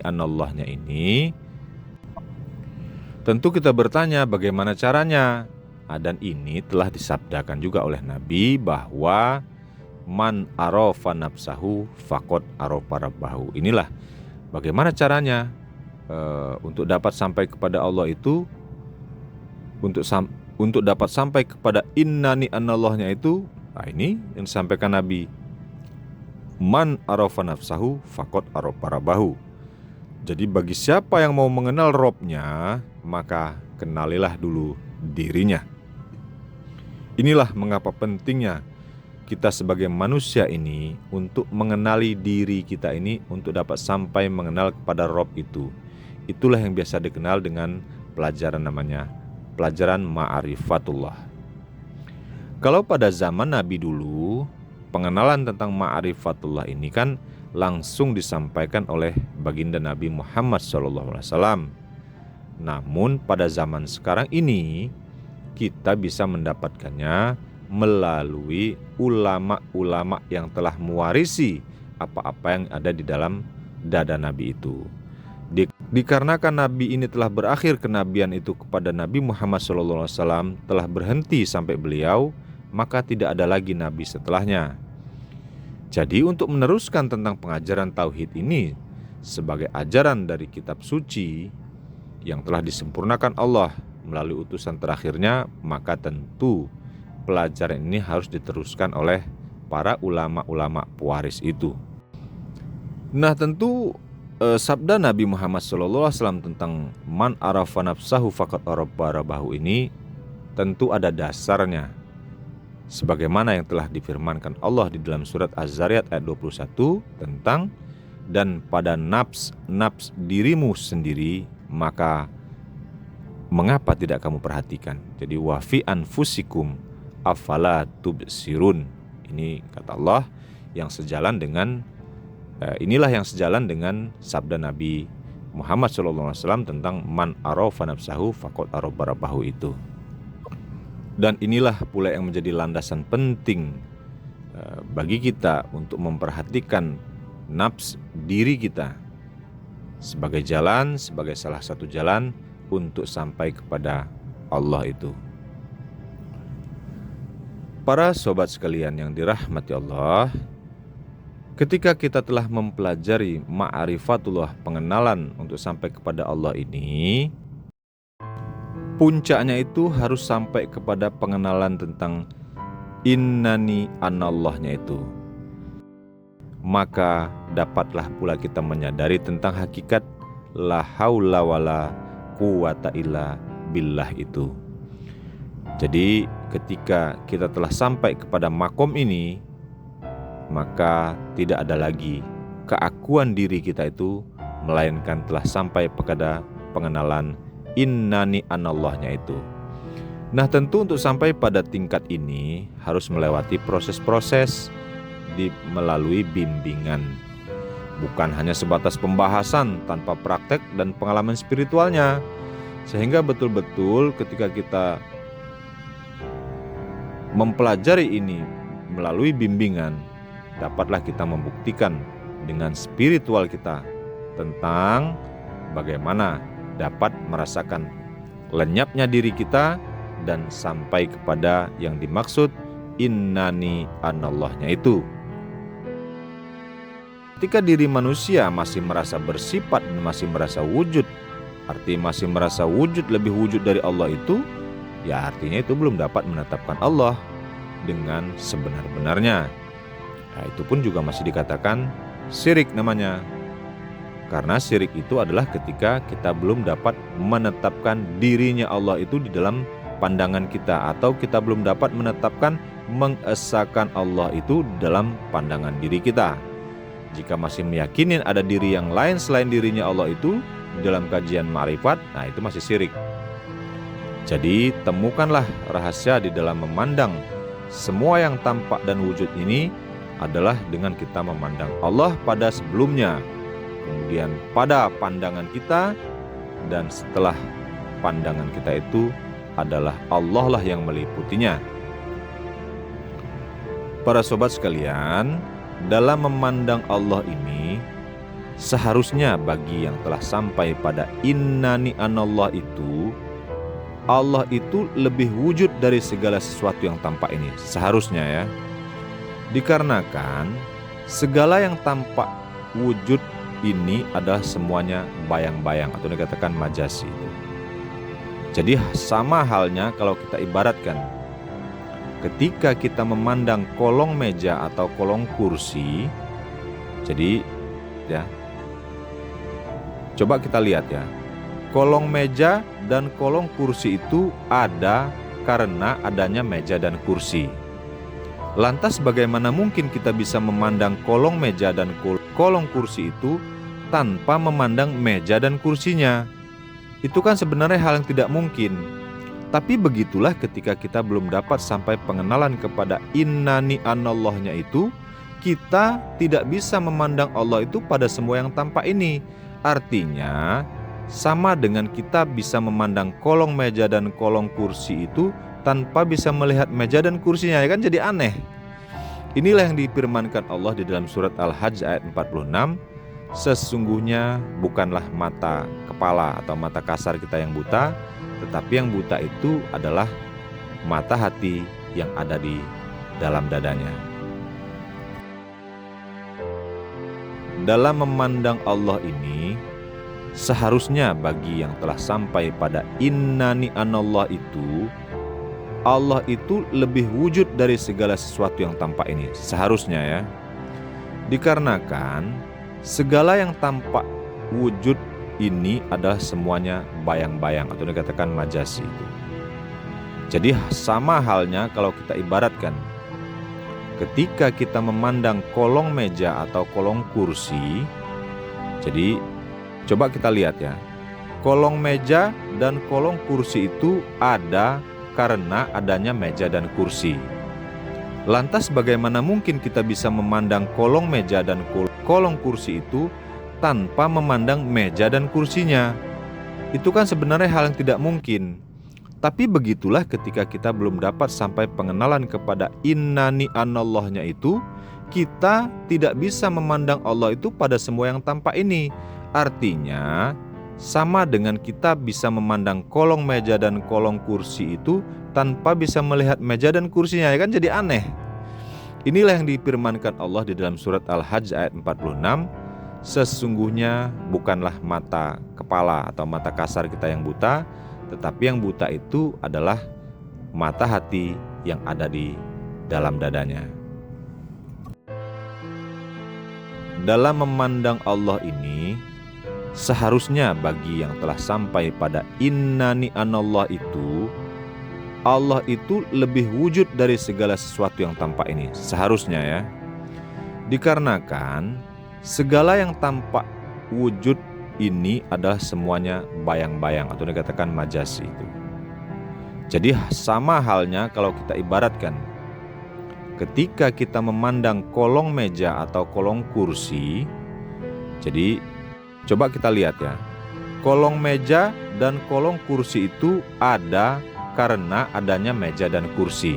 anallahnya ini, tentu kita bertanya bagaimana caranya. Dan ini telah disabdakan juga oleh Nabi bahwa man arafa nafsahu faqad arafa rabbahu. Inilah bagaimana caranya untuk dapat sampai kepada Allah itu, untuk dapat sampai kepada innani anallahnya itu. Nah, ini yang disampaikan Nabi, man arafa nafsahu faqad arafa rabbahu. Jadi bagi siapa yang mau mengenal Robnya, maka kenalilah dulu dirinya. Inilah mengapa pentingnya kita sebagai manusia ini untuk mengenali diri kita ini, untuk dapat sampai mengenal kepada Rob itu. Itulah yang biasa dikenal dengan pelajaran namanya pelajaran ma'rifatullah. Kalau pada zaman Nabi dulu, pengenalan tentang ma'rifatullah ini kan langsung disampaikan oleh baginda Nabi Muhammad SAW. Namun pada zaman sekarang ini kita bisa mendapatkannya melalui ulama-ulama yang telah mewarisi apa-apa yang ada di dalam dada Nabi itu. Dikarenakan Nabi ini telah berakhir kenabian itu kepada Nabi Muhammad SAW, telah berhenti sampai beliau, maka tidak ada lagi Nabi setelahnya. Jadi untuk meneruskan tentang pengajaran Tauhid ini sebagai ajaran dari kitab suci yang telah disempurnakan Allah melalui utusan terakhirnya, maka tentu pelajaran ini harus diteruskan oleh para ulama-ulama pewaris itu. Nah tentu sabda Nabi Muhammad SAW tentang man arafa nafsahu faqad arafa rabbahu ini tentu ada dasarnya. Sebagaimana yang telah difirmankan Allah di dalam surat Az-Zariyat ayat 21 tentang dan pada nafs dirimu sendiri maka mengapa tidak kamu perhatikan. Jadi wa fi anfusikum afala tubsirun. Ini kata Allah yang sejalan dengan inilah yang sejalan dengan sabda Nabi Muhammad SAW tentang man arafa nafsahu faqad arafa rabbahu itu. Dan inilah pula yang menjadi landasan penting bagi kita untuk memperhatikan nafs diri kita sebagai jalan, sebagai salah satu jalan untuk sampai kepada Allah itu. Para sobat sekalian yang dirahmati Allah, ketika kita telah mempelajari ma'rifatullah, pengenalan untuk sampai kepada Allah ini, puncaknya itu harus sampai kepada pengenalan tentang innani anallahnya itu. Maka dapatlah pula kita menyadari tentang hakikat la haula wala quwata illa billah itu. Jadi ketika kita telah sampai kepada makom ini, maka tidak ada lagi keakuan diri kita itu, melainkan telah sampai kepada pengenalan innani anallahnya itu. Nah tentu untuk sampai pada tingkat ini harus melewati proses-proses melalui bimbingan. Bukan hanya sebatas pembahasan tanpa praktek dan pengalaman spiritualnya. Sehingga betul-betul ketika kita mempelajari ini melalui bimbingan, dapatlah kita membuktikan dengan spiritual kita tentang bagaimana dapat merasakan lenyapnya diri kita dan sampai kepada yang dimaksud innani anallahnya itu. Ketika diri manusia masih merasa bersifat dan masih merasa wujud, artinya masih merasa wujud lebih wujud dari Allah itu, ya artinya itu belum dapat menetapkan Allah dengan sebenar-benarnya. Nah, itu pun juga masih dikatakan syirik namanya. Karena syirik itu adalah ketika kita belum dapat menetapkan dirinya Allah itu di dalam pandangan kita, atau kita belum dapat menetapkan mengesahkan Allah itu dalam pandangan diri kita. Jika masih meyakini ada diri yang lain selain dirinya Allah itu dalam kajian ma'rifat, nah itu masih syirik. Jadi temukanlah rahasia di dalam memandang semua yang tampak dan wujud ini adalah dengan kita memandang Allah pada sebelumnya, kemudian pada pandangan kita, dan setelah pandangan kita itu adalah Allah lah yang meliputinya. Para sobat sekalian, dalam memandang Allah ini seharusnya bagi yang telah sampai pada innani anallah itu, Allah itu lebih wujud dari segala sesuatu yang tampak ini. Seharusnya ya. Dikarenakan segala yang tampak wujud ini adalah semuanya bayang-bayang atau dikatakan majasi. Jadi sama halnya kalau kita ibaratkan ketika kita memandang kolong meja atau kolong kursi. Jadi ya, coba kita lihat ya, kolong meja dan kolong kursi itu ada karena adanya meja dan kursi. Lantas bagaimana mungkin kita bisa memandang kolong meja dan kolong kursi itu tanpa memandang meja dan kursinya? Itu kan sebenarnya hal yang tidak mungkin. Tapi begitulah ketika kita belum dapat sampai pengenalan kepada innani anallahnya itu, kita tidak bisa memandang Allah itu pada semua yang tampak ini. Artinya sama dengan kita bisa memandang kolong meja dan kolong kursi itu tanpa bisa melihat meja dan kursinya, ya kan jadi aneh. Inilah yang difirmankan Allah di dalam surat Al-Hajj ayat 46. Sesungguhnya bukanlah mata kepala atau mata kasar kita yang buta, tetapi yang buta itu adalah mata hati yang ada di dalam dadanya. Dalam memandang Allah ini, seharusnya bagi yang telah sampai pada innani anallah itu, Allah itu lebih wujud dari segala sesuatu yang tampak ini. Seharusnya ya. Dikarenakan segala yang tampak wujud ini adalah semuanya bayang-bayang atau dikatakan majasi itu. Jadi sama halnya kalau kita ibaratkan ketika kita memandang kolong meja atau kolong kursi. Jadi coba kita lihat ya. Kolong meja dan kolong kursi itu ada karena adanya meja dan kursi. Lantas bagaimana mungkin kita bisa memandang kolong meja dan kolong kursi itu tanpa memandang meja dan kursinya? Itu kan sebenarnya hal yang tidak mungkin. Tapi begitulah ketika kita belum dapat sampai pengenalan kepada innani anallahnya itu, kita tidak bisa memandang Allah itu pada semua yang tampak ini. Artinya sama dengan kita bisa memandang kolong meja dan kolong kursi itu tanpa bisa melihat meja dan kursinya, ya kan jadi aneh. Inilah yang difirmankan Allah di dalam surat Al-Hajj ayat 46. Sesungguhnya bukanlah mata kepala atau mata kasar kita yang buta, tetapi yang buta itu adalah mata hati yang ada di dalam dadanya. Dalam memandang Allah ini, seharusnya bagi yang telah sampai pada innani anallah itu, Allah itu lebih wujud dari segala sesuatu yang tampak ini. Seharusnya ya. Dikarenakan segala yang tampak wujud ini adalah semuanya bayang-bayang atau dikatakan majasi itu. Jadi sama halnya kalau kita ibaratkan ketika kita memandang kolong meja atau kolong kursi. Jadi coba kita lihat ya. Kolong meja dan kolong kursi itu ada karena adanya meja dan kursi.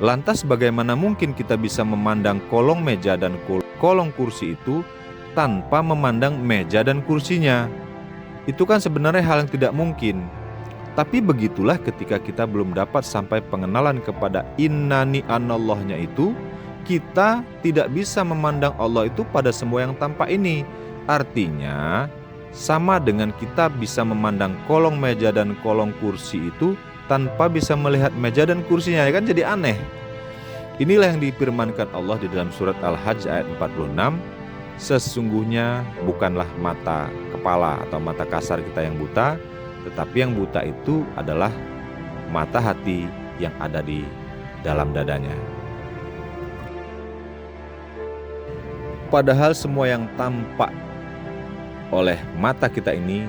Lantas bagaimana mungkin kita bisa memandang kolong meja dan kolong kursi itu tanpa memandang meja dan kursinya? Itu kan sebenarnya hal yang tidak mungkin. Tapi begitulah ketika kita belum dapat sampai pengenalan kepada innani anallahnya itu, kita tidak bisa memandang Allah itu pada semua yang tampak ini. Artinya sama dengan kita bisa memandang kolong meja dan kolong kursi itu tanpa bisa melihat meja dan kursinya, ya kan jadi aneh. Inilah yang difirmankan Allah di dalam surat Al-Hajj ayat 46. Sesungguhnya bukanlah mata kepala atau mata kasar kita yang buta, tetapi yang buta itu adalah mata hati yang ada di dalam dadanya. Padahal semua yang tampak oleh mata kita ini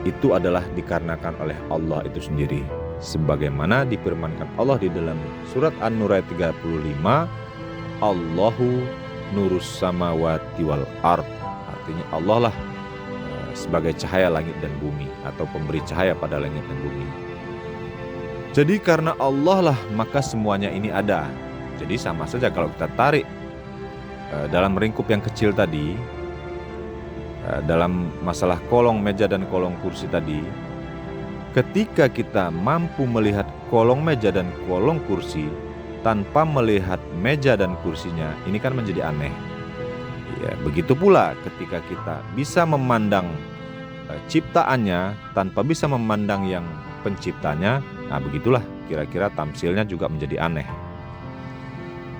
itu adalah dikarenakan oleh Allah itu sendiri. Sebagaimana difirmankan Allah di dalam surat An-Nur ayat 35, Allahu nurus samawati wal ard. Artinya Allah lah sebagai cahaya langit dan bumi atau pemberi cahaya pada langit dan bumi. Jadi karena Allah lah maka semuanya ini ada. Jadi sama saja kalau kita tarik dalam ringkup yang kecil tadi, dalam masalah kolong meja dan kolong kursi tadi, ketika kita mampu melihat kolong meja dan kolong kursi tanpa melihat meja dan kursinya, ini kan menjadi aneh. Ya, begitu pula ketika kita bisa memandang ciptaannya tanpa bisa memandang yang penciptanya, nah begitulah kira-kira tamsilnya juga menjadi aneh.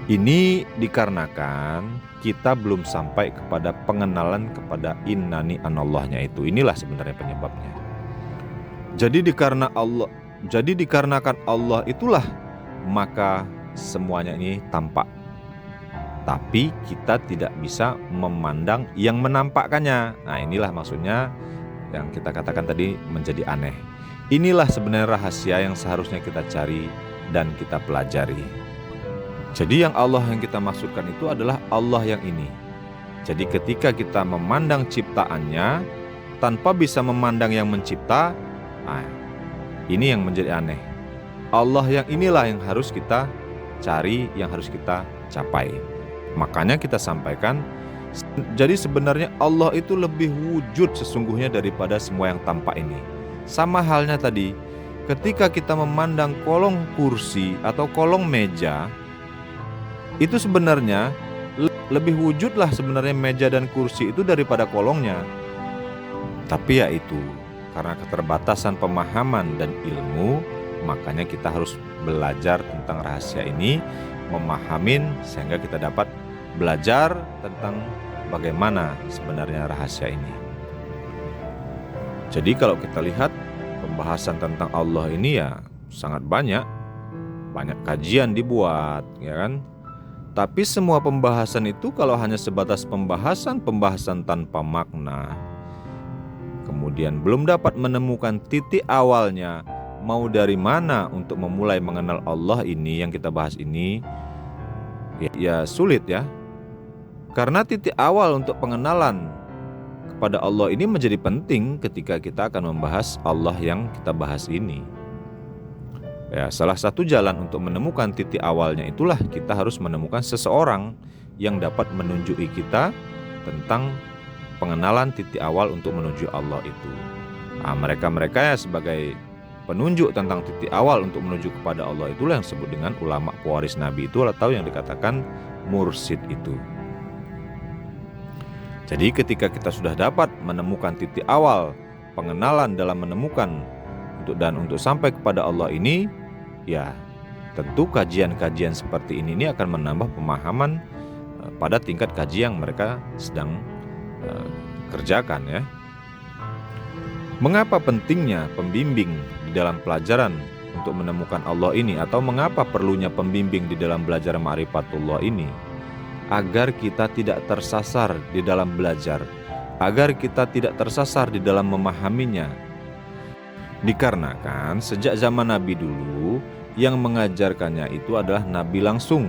Ini dikarenakan kita belum sampai kepada pengenalan kepada innani anallahnya itu. Inilah sebenarnya penyebabnya. Jadi dikarenakan Allah itulah maka semuanya ini tampak. Tapi kita tidak bisa memandang yang menampakkannya. Nah inilah maksudnya yang kita katakan tadi menjadi aneh. Inilah sebenarnya rahasia yang seharusnya kita cari dan kita pelajari. Jadi yang Allah yang kita maksudkan itu adalah Allah yang ini. Jadi ketika kita memandang ciptaannya tanpa bisa memandang yang mencipta, nah, Ini yang menjadi aneh. Allah yang inilah yang harus kita cari, yang harus kita capai. Makanya kita sampaikan, jadi sebenarnya Allah itu lebih wujud sesungguhnya daripada semua yang tampak ini. Sama halnya tadi, ketika kita memandang kolong kursi atau kolong meja, itu sebenarnya lebih wujudlah sebenarnya meja dan kursi itu daripada kolongnya. Tapi ya itu, karena keterbatasan pemahaman dan ilmu, makanya kita harus belajar tentang rahasia ini, memahamin sehingga kita dapat belajar tentang bagaimana sebenarnya rahasia ini. Jadi kalau kita lihat pembahasan tentang Allah ini ya sangat banyak kajian dibuat, ya kan? Tapi semua pembahasan itu kalau hanya sebatas pembahasan tanpa makna, kemudian belum dapat menemukan titik awalnya, mau dari mana untuk memulai mengenal Allah ini yang kita bahas ini, ya sulit ya. Karena titik awal untuk pengenalan kepada Allah ini menjadi penting ketika kita akan membahas Allah yang kita bahas ini. Ya, salah satu jalan untuk menemukan titik awalnya itulah kita harus menemukan seseorang yang dapat menunjuki kita tentang pengenalan titik awal untuk menuju Allah itu. Nah, mereka ya sebagai penunjuk tentang titik awal untuk menuju kepada Allah itulah yang disebut dengan ulama pewaris Nabi itu, atau yang dikatakan mursyid itu. Jadi ketika kita sudah dapat menemukan titik awal pengenalan dalam menemukan untuk sampai kepada Allah ini, ya tentu kajian-kajian seperti ini akan menambah pemahaman pada tingkat kaji yang mereka sedang kerjakan ya. Mengapa pentingnya pembimbing di dalam pelajaran untuk menemukan Allah ini, atau mengapa perlunya pembimbing di dalam belajar ma'rifatullah ini? Agar kita tidak tersasar di dalam belajar, agar kita tidak tersasar di dalam memahaminya. Dikarenakan sejak zaman Nabi dulu, yang mengajarkannya itu adalah Nabi langsung,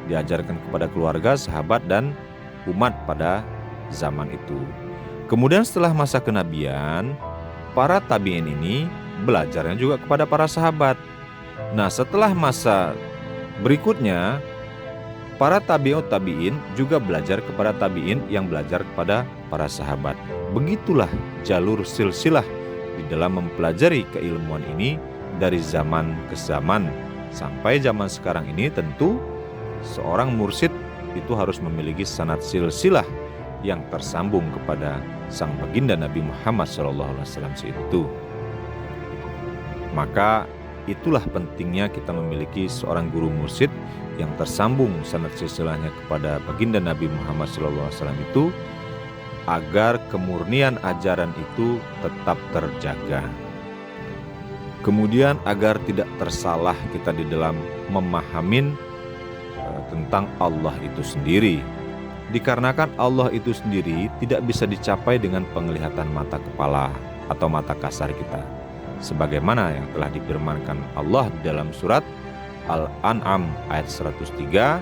diajarkan kepada keluarga, sahabat, dan umat pada zaman itu. Kemudian setelah masa kenabian, para tabi'in ini belajarnya juga kepada para sahabat. Nah, setelah masa berikutnya, para tabi'in juga belajar kepada tabi'in yang belajar kepada para sahabat. Begitulah jalur silsilah di dalam mempelajari keilmuan ini dari zaman ke zaman. Sampai zaman sekarang ini tentu seorang mursyid itu harus memiliki sanad silsilah yang tersambung kepada sang baginda Nabi Muhammad SAW itu. Maka itulah pentingnya kita memiliki seorang guru mursyid yang tersambung sanad silsilahnya kepada baginda Nabi Muhammad SAW itu, agar kemurnian ajaran itu tetap terjaga. Kemudian agar tidak tersalah kita di dalam memahamin tentang Allah itu sendiri. Dikarenakan Allah itu sendiri tidak bisa dicapai dengan penglihatan mata kepala atau mata kasar kita. Sebagaimana yang telah difirmankan Allah di dalam surat Al-An'am ayat 103,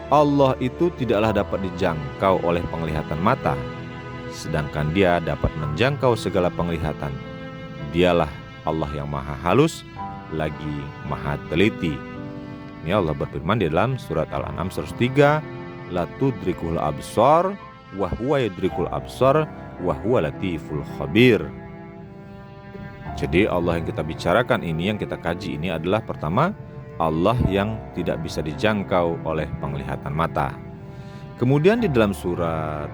Allah itu tidaklah dapat dijangkau oleh penglihatan mata, sedangkan Dia dapat menjangkau segala penglihatan. Dialah Allah yang maha halus lagi maha teliti. Ini Allah berfirman di dalam surat Al-An'am 103, la tudrikul absar wa huwa yudrikul absar wa huwa latiful khabir. Jadi Allah yang kita bicarakan ini, yang kita kaji ini adalah pertama, Allah yang tidak bisa dijangkau oleh penglihatan mata. Kemudian di dalam surat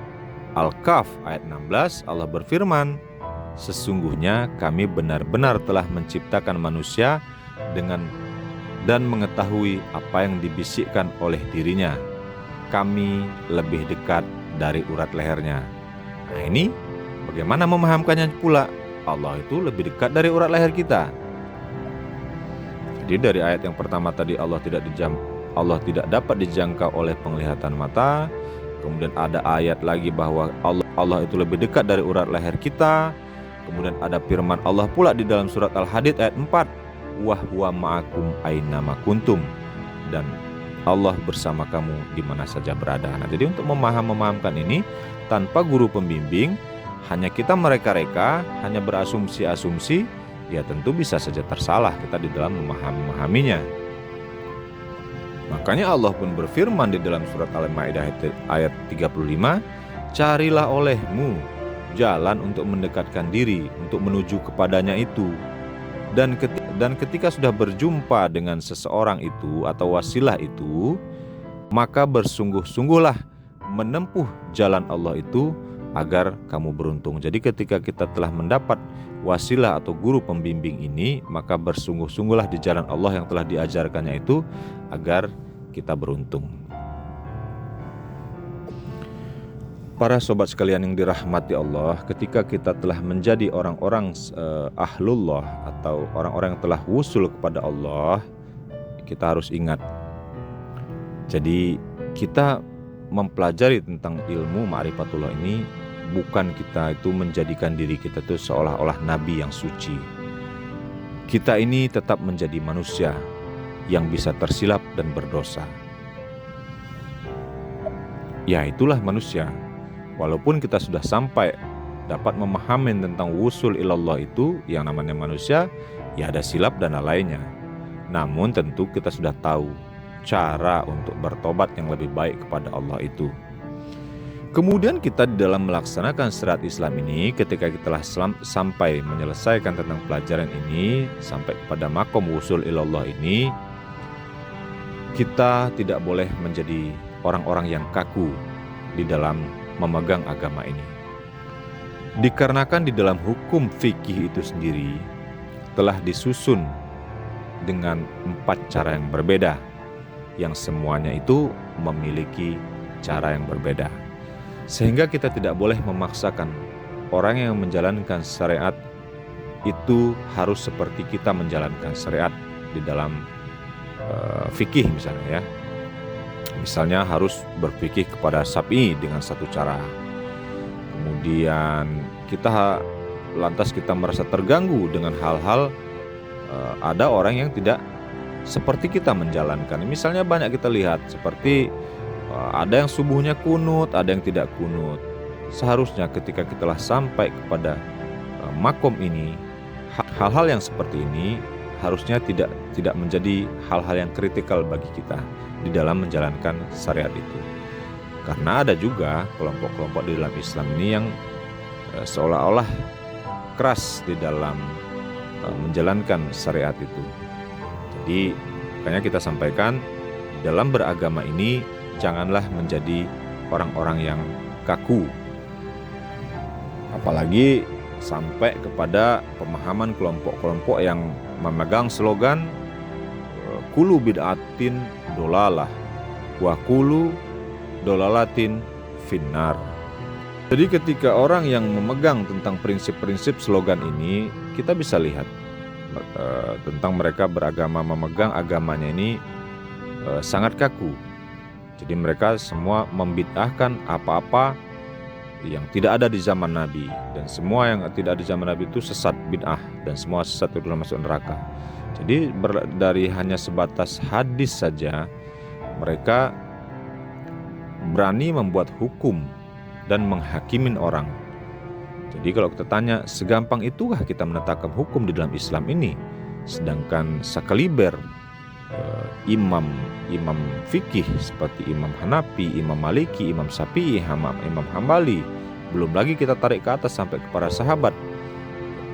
Al-Kahf ayat 16 Allah berfirman, sesungguhnya kami benar-benar telah menciptakan manusia dan mengetahui apa yang dibisikkan oleh dirinya. Kami lebih dekat dari urat lehernya. Nah ini bagaimana memahamkannya pula? Allah itu lebih dekat dari urat leher kita. Jadi dari ayat yang pertama tadi Allah tidak dapat dijangkau oleh penglihatan mata. Kemudian ada ayat lagi bahwa Allah itu lebih dekat dari urat leher kita. Kemudian ada firman Allah pula di dalam surat Al-Hadid ayat 4, wa huwa ma'akum ainama kuntum, dan Allah bersama kamu di mana saja berada. Nah, jadi untuk memahamkan ini tanpa guru pembimbing, hanya kita mereka-reka, hanya berasumsi-asumsi, ya tentu bisa saja tersalah kita di dalam memahaminya. Makanya Allah pun berfirman di dalam surat Al-Maidah ayat 35, carilah olehmu jalan untuk mendekatkan diri, untuk menuju kepadanya itu. Dan ketika sudah berjumpa dengan seseorang itu atau wasilah itu, maka bersungguh-sungguhlah menempuh jalan Allah itu agar kamu beruntung. Jadi ketika kita telah mendapat wasilah atau guru pembimbing ini, maka bersungguh-sungguhlah di jalan Allah yang telah diajarkannya itu agar kita beruntung. Para sobat sekalian yang dirahmati Allah, ketika kita telah menjadi orang-orang ahlullah atau orang-orang yang telah wusul kepada Allah, kita harus ingat. Jadi kita mempelajari tentang ilmu ma'rifatullah ini bukan kita itu menjadikan diri kita itu seolah-olah nabi yang suci. Kita ini tetap menjadi manusia yang bisa tersilap dan berdosa. Ya, itulah manusia. Walaupun kita sudah sampai dapat memahami tentang wusul ilallah itu, yang namanya manusia, ya ada silap dan lainnya. Namun tentu kita sudah tahu cara untuk bertobat yang lebih baik kepada Allah itu. Kemudian kita di dalam melaksanakan syariat Islam ini, ketika kita telah sampai menyelesaikan tentang pelajaran ini, sampai kepada makom wusul ilallah ini, kita tidak boleh menjadi orang-orang yang kaku di dalam memegang agama ini. Dikarenakan di dalam hukum fikih itu sendiri telah disusun dengan 4 cara yang berbeda, yang semuanya itu memiliki cara yang berbeda. Sehingga kita tidak boleh memaksakan orang yang menjalankan syariat itu harus seperti kita menjalankan syariat di dalam fikih misalnya ya. Misalnya harus berfikih kepada Syafi'i dengan satu cara. Kemudian lantas kita merasa terganggu dengan hal-hal ada orang yang tidak seperti kita menjalankan. Misalnya banyak kita lihat seperti ada yang subuhnya kunut, ada yang tidak kunut. Seharusnya ketika kita telah sampai kepada makom ini, hal-hal yang seperti ini harusnya tidak menjadi hal-hal yang kritikal bagi kita di dalam menjalankan syariat itu. Karena ada juga kelompok-kelompok di dalam Islam ini yang seolah-olah keras di dalam menjalankan syariat itu. Jadi makanya kita sampaikan dalam beragama ini janganlah menjadi orang-orang yang kaku. Apalagi sampai kepada pemahaman kelompok-kelompok yang memegang slogan kulu bid'atin dolalah wa kulu dolalatin finnar. Jadi ketika orang yang memegang tentang prinsip-prinsip slogan ini, kita bisa lihat tentang mereka beragama, memegang agamanya ini sangat kaku. Jadi mereka semua membid'ahkan apa-apa yang tidak ada di zaman Nabi, dan semua yang tidak ada di zaman Nabi itu sesat, bid'ah, dan semua sesat itu masuk neraka. Jadi dari hanya sebatas hadis saja mereka berani membuat hukum dan menghakimin orang. Jadi kalau kita tanya, segampang itukah kita menetapkan hukum di dalam Islam ini? Sedangkan sekaliber imam fikih seperti Imam Hanafi, Imam Maliki, Imam Syafi'i, Imam Hambali, belum lagi kita tarik ke atas sampai ke para sahabat,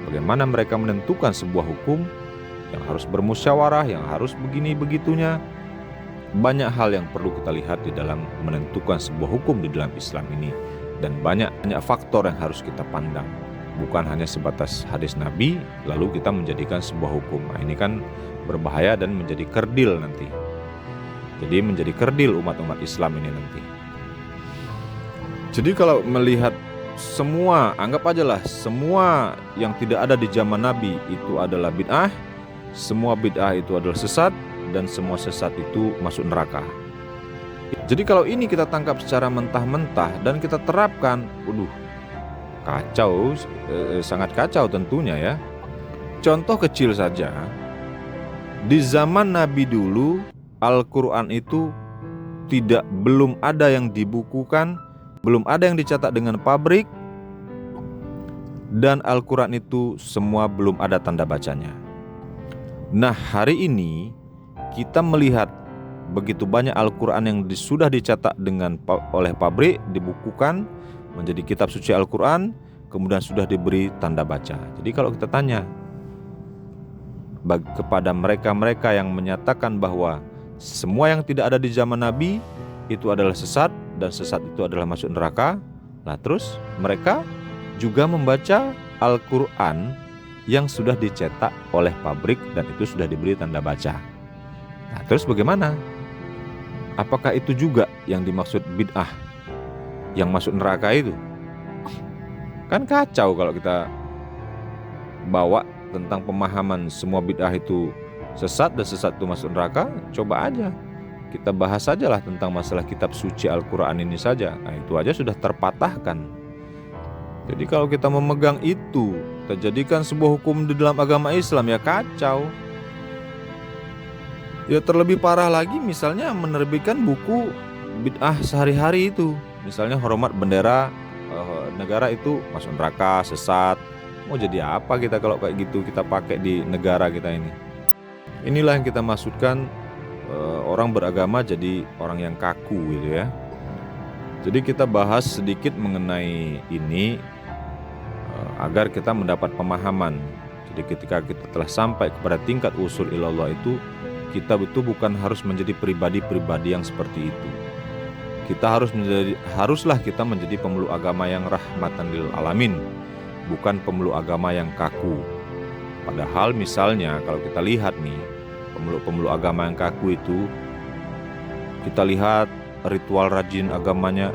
bagaimana mereka menentukan sebuah hukum yang harus bermusyawarah, yang harus begini begitunya. Banyak hal yang perlu kita lihat di dalam menentukan sebuah hukum di dalam Islam ini, dan banyak faktor yang harus kita pandang, bukan hanya sebatas hadis Nabi lalu kita menjadikan sebuah hukum. Nah, ini kan berbahaya dan menjadi kerdil nanti. Jadi menjadi kerdil umat-umat Islam ini nanti. Jadi kalau melihat semua, anggap aja lah semua yang tidak ada di zaman Nabi itu adalah bid'ah, semua bid'ah itu adalah sesat, dan semua sesat itu masuk neraka. Jadi kalau ini kita tangkap secara mentah-mentah dan kita terapkan, kacau, sangat kacau tentunya ya. Contoh kecil saja, di zaman Nabi dulu Al-Quran itu belum ada yang dibukukan, belum ada yang dicetak dengan pabrik, dan Al-Quran itu semua belum ada tanda bacanya. Nah, hari ini kita melihat begitu banyak Al-Quran yang sudah dicetak oleh pabrik, dibukukan menjadi kitab suci Al-Quran, kemudian sudah diberi tanda baca. Jadi kalau kita tanya kepada mereka-mereka yang menyatakan bahwa semua yang tidak ada di zaman Nabi itu adalah sesat, dan sesat itu adalah masuk neraka, nah terus mereka juga membaca Al-Quran yang sudah dicetak oleh pabrik dan itu sudah diberi tanda baca. Nah terus bagaimana? Apakah itu juga yang dimaksud bid'ah yang masuk neraka itu? Kan kacau kalau kita bawa tentang pemahaman semua bid'ah itu sesat dan sesat itu masuk neraka. Coba aja kita bahas sajalah tentang masalah kitab suci Al-Quran ini saja. Nah itu aja sudah terpatahkan. Jadi kalau kita memegang itu, kita jadikan sebuah hukum di dalam agama Islam, ya kacau. Ya terlebih parah lagi misalnya menerbitkan buku bid'ah sehari-hari itu. Misalnya hormat bendera negara itu masuk neraka, sesat. Mau jadi apa kita kalau kayak gitu kita pakai di negara kita ini? Inilah yang kita maksudkan orang beragama jadi orang yang kaku gitu ya. Jadi kita bahas sedikit mengenai ini agar kita mendapat pemahaman. Jadi ketika kita telah sampai kepada tingkat usul ilallah itu, kita betul bukan harus menjadi pribadi-pribadi yang seperti itu. Haruslah kita menjadi pemeluk agama yang rahmatan lil alamin, bukan pemeluk agama yang kaku. Padahal misalnya kalau kita lihat nih, pemeluk-pemeluk agama yang kaku itu, kita lihat ritual rajin agamanya,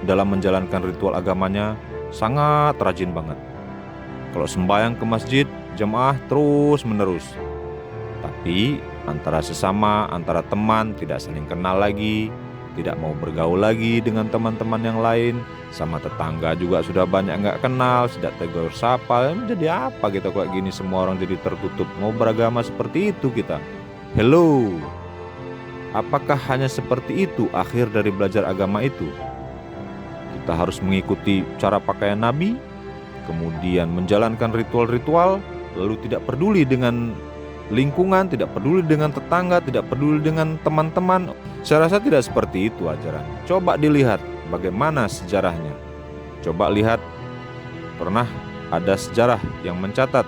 dalam menjalankan ritual agamanya sangat rajin banget. Kalau sembahyang ke masjid, jemaah terus menerus. Tapi antara sesama, antara teman tidak saling kenal lagi, tidak mau bergaul lagi dengan teman-teman yang lain, sama tetangga juga sudah banyak nggak kenal, sudah tegur sapa. Jadi apa kita kayak gini, semua orang jadi tertutup. Mau beragama seperti itu kita? Hello, apakah hanya seperti itu akhir dari belajar agama itu? Kita harus mengikuti cara pakaian Nabi, kemudian menjalankan ritual-ritual, lalu tidak peduli dengan lingkungan, tidak peduli dengan tetangga, tidak peduli dengan teman-teman. Saya rasa tidak seperti itu ajaran. Coba dilihat bagaimana sejarahnya. Coba lihat, pernah ada sejarah yang mencatat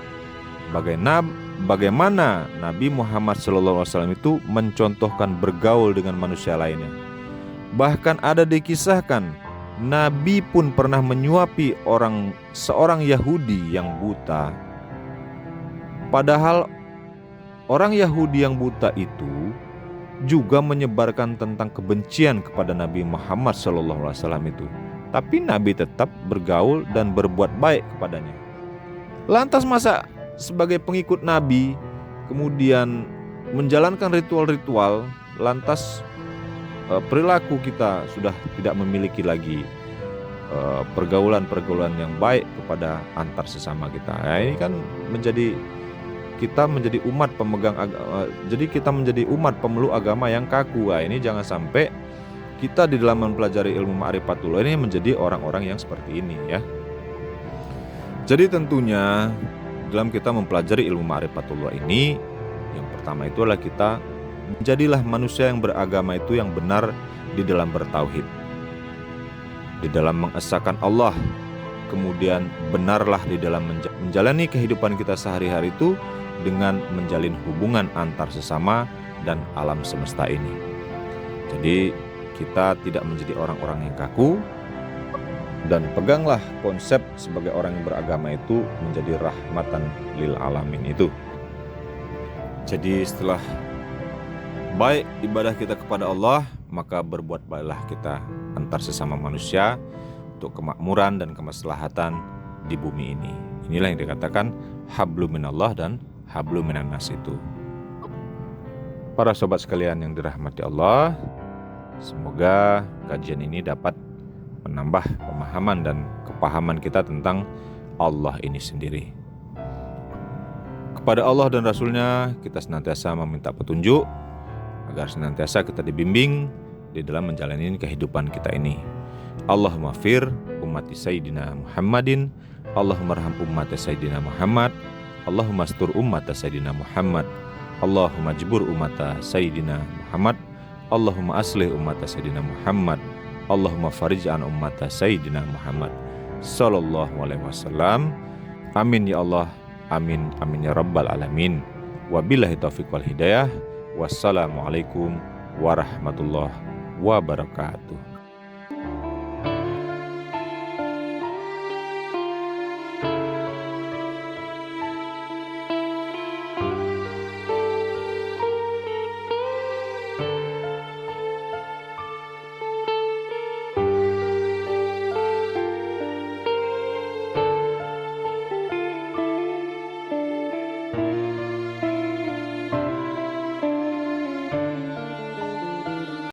bagaimana Nabi Muhammad SAW itu mencontohkan bergaul dengan manusia lainnya. Bahkan ada dikisahkan Nabi pun pernah menyuapi seorang Yahudi yang buta. Padahal orang Yahudi yang buta itu juga menyebarkan tentang kebencian kepada Nabi Muhammad SAW itu. Tapi Nabi tetap bergaul dan berbuat baik kepadanya. Lantas masa sebagai pengikut Nabi kemudian menjalankan ritual-ritual, lantas perilaku kita sudah tidak memiliki lagi pergaulan-pergaulan yang baik kepada antar sesama kita. Nah, ini kan kita menjadi umat pemegang agama, jadi kita menjadi umat pemeluk agama yang kaku. Nah, ini jangan sampai kita di dalam mempelajari ilmu ma'rifatullah ini menjadi orang-orang yang seperti ini ya. Jadi tentunya dalam kita mempelajari ilmu ma'rifatullah ini, yang pertama itu adalah kita menjadilah manusia yang beragama itu yang benar di dalam bertauhid, di dalam mengesahkan Allah. Kemudian benarlah di dalam menjalani kehidupan kita sehari-hari itu dengan menjalin hubungan antar sesama dan alam semesta ini. Jadi kita tidak menjadi orang-orang yang kaku, dan peganglah konsep sebagai orang yang beragama itu menjadi rahmatan lil alamin itu. Jadi setelah baik ibadah kita kepada Allah, maka berbuat baiklah kita antar sesama manusia untuk kemakmuran dan kemaslahatan di bumi ini. Inilah yang dikatakan hablum minallah dan hablum minan nas itu. Para sobat sekalian yang dirahmati Allah, semoga kajian ini dapat menambah pemahaman dan kepahaman kita tentang Allah ini sendiri. Kepada Allah dan Rasulnya kita senantiasa meminta petunjuk agar senantiasa kita dibimbing di dalam menjalani kehidupan kita ini. Allahumma fir ummati sayyidina Muhammadin Allahumma arham ummata Sayyidina Muhammad. Allahumma astur ummata Sayyidina Muhammad. Allahumma jibur ummata Sayyidina Muhammad. Allahumma aslih ummata Sayyidina Muhammad. Allahumma farij an ummata Sayyidina Muhammad sallallahu alaihi wasallam. Amin ya Allah. Amin amin ya rabbal alamin. Wabillahi taufiq wal hidayah. Wassalamualaikum warahmatullahi wabarakatuh.